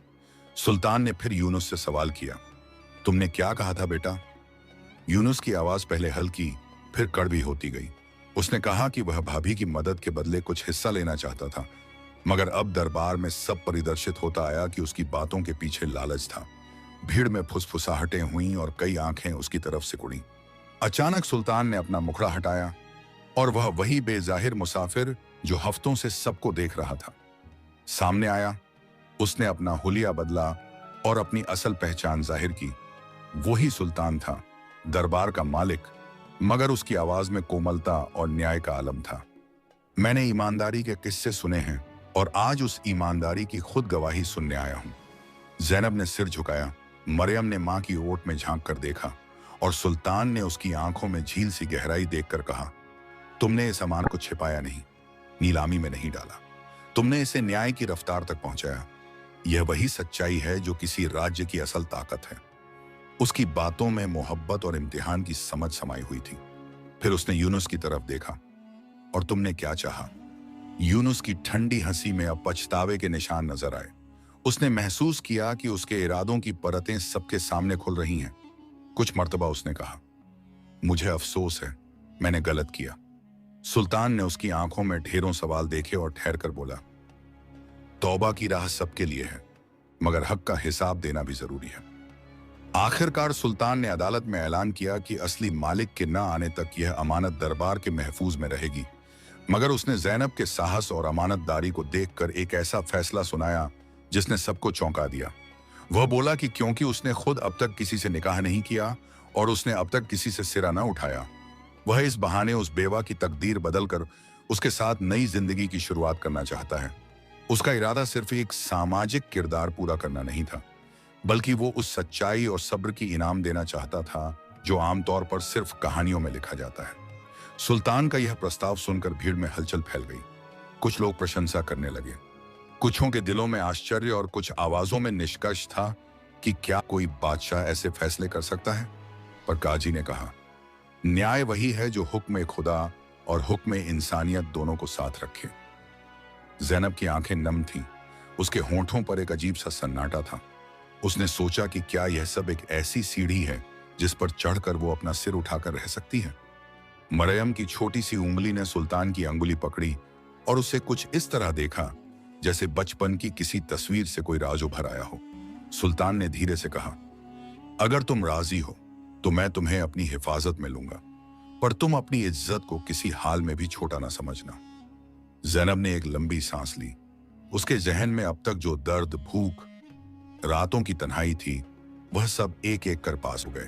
सुल्तान ने फिर यूनुस से सवाल किया, तुमने क्या कहा था बेटा? यूनुस की आवाज पहले हल्की, फिर कड़वी होती गई। उसने कहा कि वह भाभी की मदद के बदले कुछ हिस्सा लेना चाहता था, मगर अब दरबार में सब परिदर्शित होता आया कि उसकी बातों के पीछे लालच था। भीड़ में फुसफुसाहटें हुईं और कई आंखें उसकी तरफ से कुड़ी। अचानक सुल्तान ने अपना मुखड़ा हटाया और वह वही बेजाहिर मुसाफिर जो हफ्तों से सबको देख रहा था सामने आया। उसने अपना हुलिया बदला और अपनी असल पहचान जाहिर की। वही सुल्तान था, दरबार का मालिक, मगर उसकी आवाज में कोमलता और न्याय का आलम था। मैंने ईमानदारी के किस्से सुने हैं और आज उस ईमानदारी की खुद गवाही सुनने आया हूं। जैनब ने सिर झुकाया। मरियम ने मां की ओट में झांक कर देखा और सुल्तान ने उसकी आंखों में झील सी गहराई देखकर कहा, तुमने इस सामान को छिपाया नहीं, नीलामी में नहीं डाला, तुमने इसे न्याय की रफ्तार तक पहुंचाया। यह वही सच्चाई है जो किसी राज्य की असल ताकत है। उसकी बातों में मोहब्बत और इम्तिहान की समझ समाई हुई थी। फिर उसने यूनुस की तरफ देखा, और तुमने क्या चाहा? यूनुस की ठंडी हंसी में अब पछतावे के निशान नजर आए। उसने महसूस किया कि उसके इरादों की परतें सबके सामने खुल रही हैं। कुछ मर्तबा उसने कहा, मुझे अफसोस है, मैंने गलत किया। सुल्तान ने उसकी आंखों में ढेरों सवाल देखे और ठहर कर बोला, तौबा की राह सबके लिए है, मगर हक का हिसाब देना भी जरूरी है। आखिरकार सुल्तान ने अदालत में ऐलान किया कि असली मालिक के न आने तक यह अमानत दरबार के महफूज में रहेगी। मगर उसने जैनब के साहस और अमानतदारी को देखकर एक ऐसा फैसला सुनाया जिसने सबको चौंका दिया। वह बोला कि क्योंकि उसने खुद अब तक किसी से निकाह नहीं किया और उसने अब तक किसी से सिरा न उठाया, वह इस बहाने उस बेवा की तकदीर बदलकर उसके साथ नई जिंदगी की शुरुआत करना चाहता है। उसका इरादा सिर्फ एक सामाजिक किरदार पूरा करना नहीं था, बल्कि वो उस सच्चाई और सब्र की इनाम देना चाहता था जो आमतौर पर सिर्फ कहानियों में लिखा जाता है। सुल्तान का यह प्रस्ताव सुनकर भीड़ में हलचल फैल गई। कुछ लोग प्रशंसा करने लगे, कुछों के दिलों में आश्चर्य और कुछ आवाजों में निष्कर्ष था कि क्या कोई बादशाह ऐसे फैसले कर सकता है। पर काजी ने कहा, न्याय वही है जो हुक्म खुदा और हुक्म इंसानियत दोनों को साथ रखे। जैनब की आंखें नम थीं, उसके होंठों पर एक अजीब सा सन्नाटा था। उसने सोचा कि क्या यह सब एक ऐसी सीढ़ी है जिस पर चढ़कर वो अपना सिर उठाकर रह सकती है। मरियम की छोटी सी उंगली ने सुल्तान की अंगुली पकड़ी और उसे कुछ इस तरह देखा जैसे बचपन की किसी तस्वीर से कोई राज उभर आया हो। सुल्तान ने धीरे से कहा, अगर तुम राजी हो तो मैं तुम्हें अपनी हिफाजत में लूंगा, पर तुम अपनी इज्जत को किसी हाल में भी छोटा ना समझना। जैनब ने एक लंबी सांस ली। उसके जहन में अब तक जो दर्द, भूख, रातों की तन्हाई थी, वह सब एक एक कर पास हो गए,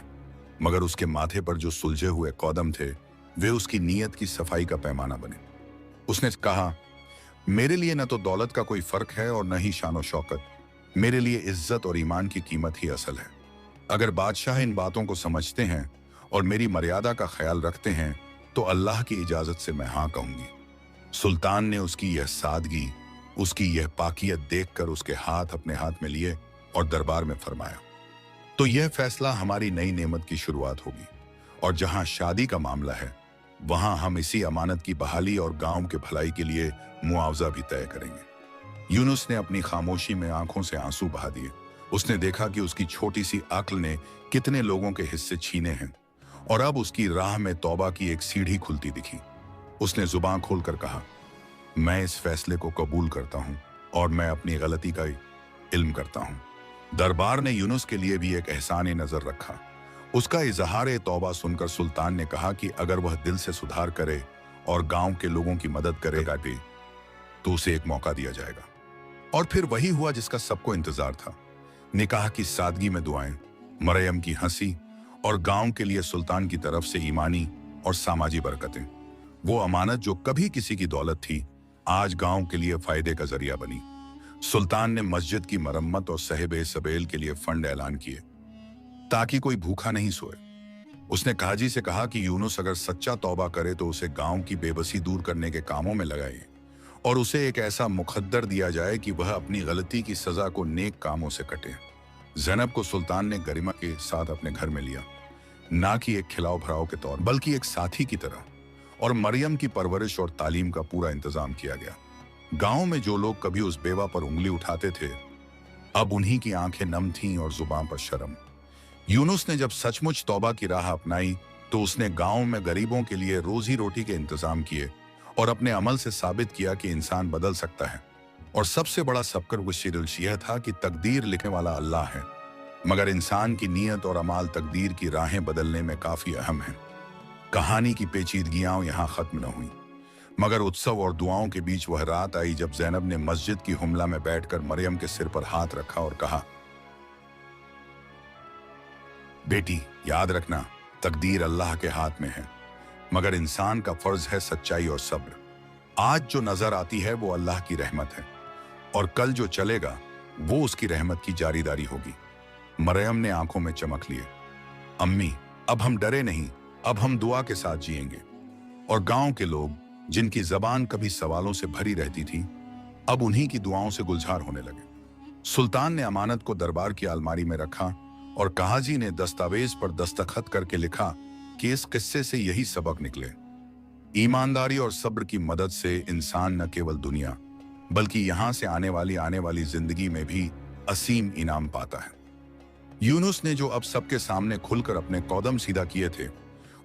मगर उसके माथे पर जो सुलझे हुए कौदम थे वे उसकी नीयत की सफाई का पैमाना बने। उसने कहा, मेरे लिए न तो दौलत का कोई फर्क है और न ही शान शौकत, मेरे लिए इज्जत और ईमान की कीमत ही असल है। अगर बादशाह इन बातों को समझते हैं और मेरी मर्यादा का ख्याल रखते हैं तो अल्लाह की इजाजत से मैं हाँ कहूंगी। सुल्तान ने उसकी यह सादगी, उसकी यह पाकियत देखकर उसके हाथ अपने हाथ में लिए और दरबार में फरमाया, तो यह फैसला हमारी नई नेमत की शुरुआत होगी, और जहां शादी का मामला है वहां हम इसी अमानत की बहाली और गांव के भलाई के लिए मुआवजा भी तय करेंगे। यूनुस ने अपनी खामोशी में आंखों से आंसू बहा दिए। उसने देखा कि उसकी छोटी सी अक्ल ने कितने लोगों के हिस्से छीने हैं, और अब उसकी राह में तौबा की एक सीढ़ी खुलती दिखी। उसने जुबान खोलकर कहा, मैं इस फैसले को कबूल करता हूं और मैं अपनी गलती का इल्म करता हूं। दरबार ने यूनुस के लिए भी एक एहसान नजर रखा। उसका इजहार तौबा सुनकर सुल्तान ने कहा कि अगर वह दिल से सुधार करे और गांव के लोगों की मदद करेगा भी तो उसे एक मौका दिया जाएगा। और फिर वही हुआ जिसका सबको इंतजार था। निकाह की सादगी में दुआएं, मरियम की हंसी और गांव के लिए सुल्तान की तरफ से ईमानी और सामाजी बरकतें। वो अमानत जो कभी किसी की दौलत थी आज गांव के लिए फायदे का जरिया बनी। सुल्तान ने मस्जिद की मरम्मत और साहिब सबेल के लिए फंड ऐलान किए ताकि कोई भूखा नहीं सोए। उसने काजी से कहा कि यूनुस अगर सच्चा तौबा करे तो उसे गांव की बेबसी दूर करने के कामों में लगाए और उसे एक ऐसा मुकद्दर दिया जाए कि वह अपनी गलती की सजा को नेक कामों से कटे। ज़ैनब को सुल्तान ने गरिमा के साथ अपने घर में लिया, ना कि एक खिलाओ भराओ के तौर बल्कि एक साथी की तरह, और मरियम की परवरिश और तालीम का पूरा इंतजाम किया गया। गांव में जो लोग कभी उस बेवा पर उंगली उठाते थे अब उन्हीं की आंखें नम थीं और जुबान पर शर्म। यूनुस ने जब सचमुच तौबा की राह अपनाई तो उसने गांव में गरीबों के लिए रोजी रोटी के इंतजाम किए और अपने अमल से साबित किया कि इंसान बदल सकता है। और सबसे बड़ा सबकर वशीरुल्श यह था कि तकदीर लिखने वाला अल्लाह है, मगर इंसान की नीयत और अमाल तकदीर की राहें बदलने में काफी अहम है। कहानी की पेचीदगियां यहाँ खत्म न हुई, मगर उत्सव और दुआओं के बीच वह रात आई जब ज़ैनब ने मस्जिद की हुमला में बैठकर मरियम के सिर पर हाथ रखा और कहा, बेटी याद रखना, तकदीर अल्लाह के हाथ में है, मगर इंसान का फर्ज है सच्चाई और सब्र। आज जो नजर आती है वो अल्लाह की रहमत है और कल जो चलेगा वो उसकी रहमत की जारीदारी होगी। मरियम ने आंखों में चमक लिए, अम्मी अब हम डरे नहीं, अब हम दुआ के साथ जिएंगे। और गांव के लोग जिनकी जबान कभी सवालों से भरी रहती थी अब उन्हीं की दुआओं से गुलजार होने लगे। सुल्तान ने अमानत को दरबार की अलमारी में रखा और काजी ने दस्तावेज पर दस्तखत करके लिखा कि इस किस्से से यही सबक निकले, ईमानदारी और सब्र की मदद से इंसान न केवल दुनिया बल्कि यहां से आने वाली जिंदगी में भी असीम इनाम पाता है। यूनुस ने जो अब सबके सामने खुलकर अपने कदम सीधा किए थे,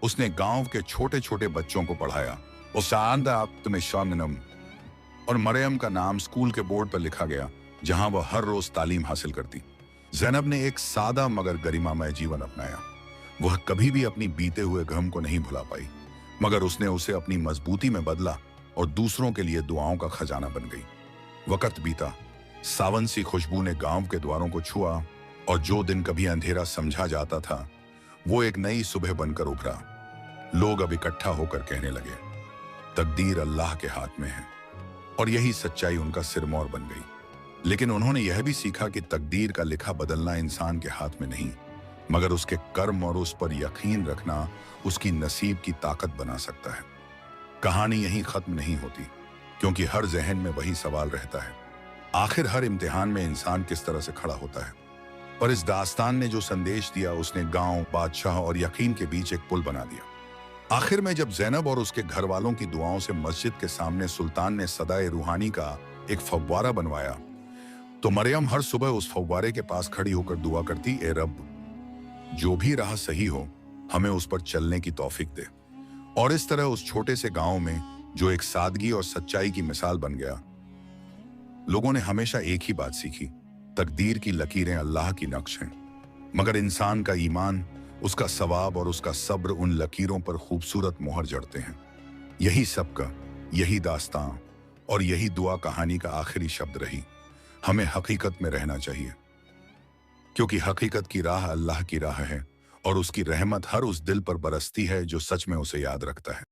उसने गांव के छोटे छोटे बच्चों को पढ़ाया और मरियम का नाम स्कूल के बोर्ड पर लिखा गया जहां वह हर रोज तालीम हासिल करती। ज़ैनब ने एक सादा मगर गरिमामय जीवन अपनाया। वह कभी भी अपनी बीते हुए गम को नहीं भुला पाई, मगर उसने उसे अपनी मजबूती में बदला और दूसरों के लिए दुआओं का खजाना बन गई। वक्त बीता, सावन सी खुशबू ने गांव के द्वारों को छुआ और जो दिन कभी अंधेरा समझा जाता था वो एक नई सुबह बनकर उभरा। लोग अब इकट्ठा होकर कहने लगे, तकदीर अल्लाह के हाथ में है, और यही सच्चाई उनका सिरमौर बन गई। लेकिन उन्होंने यह भी सीखा कि तकदीर का लिखा बदलना इंसान के हाथ में नहीं, मगर उसके कर्म और उस पर यकीन रखना उसकी नसीब की ताकत बना सकता है। कहानी यहीं खत्म नहीं होती, क्योंकि हर जहन में वही सवाल रहता है, आखिर हर इम्तिहान में इंसान किस तरह से खड़ा होता है। पर इस दास्तान ने जो संदेश दिया उसने गांव, बादशाह और यकीन के बीच एक पुल बना दिया। आखिर में जब ज़ैनब और उसके घर वालों की दुआओं से मस्जिद के सामने सुल्तान ने सदाए रूहानी का एक फव्वारा बनवाया तो मरियम हर सुबह उस फव्वारे के पास खड़ी होकर दुआ करती, ए रब, जो भी राह सही हो हमें उस पर चलने की तौफीक दे। और इस तरह उस छोटे से गांव में जो एक सादगी और सच्चाई की मिसाल बन गया, लोगों ने हमेशा एक ही बात सीखी, तकदीर की लकीरें अल्लाह की नक्श हैं, मगर इंसान का ईमान, उसका सवाब और उसका सब्र उन लकीरों पर खूबसूरत मोहर जड़ते हैं। यही सबका, यही दास्तां और यही दुआ कहानी का आखिरी शब्द रही। हमें हकीकत में रहना चाहिए, क्योंकि हकीकत की राह अल्लाह की राह है اور اس کی रहमत ہر उस दिल पर बरसती है जो सच में उसे याद रखता है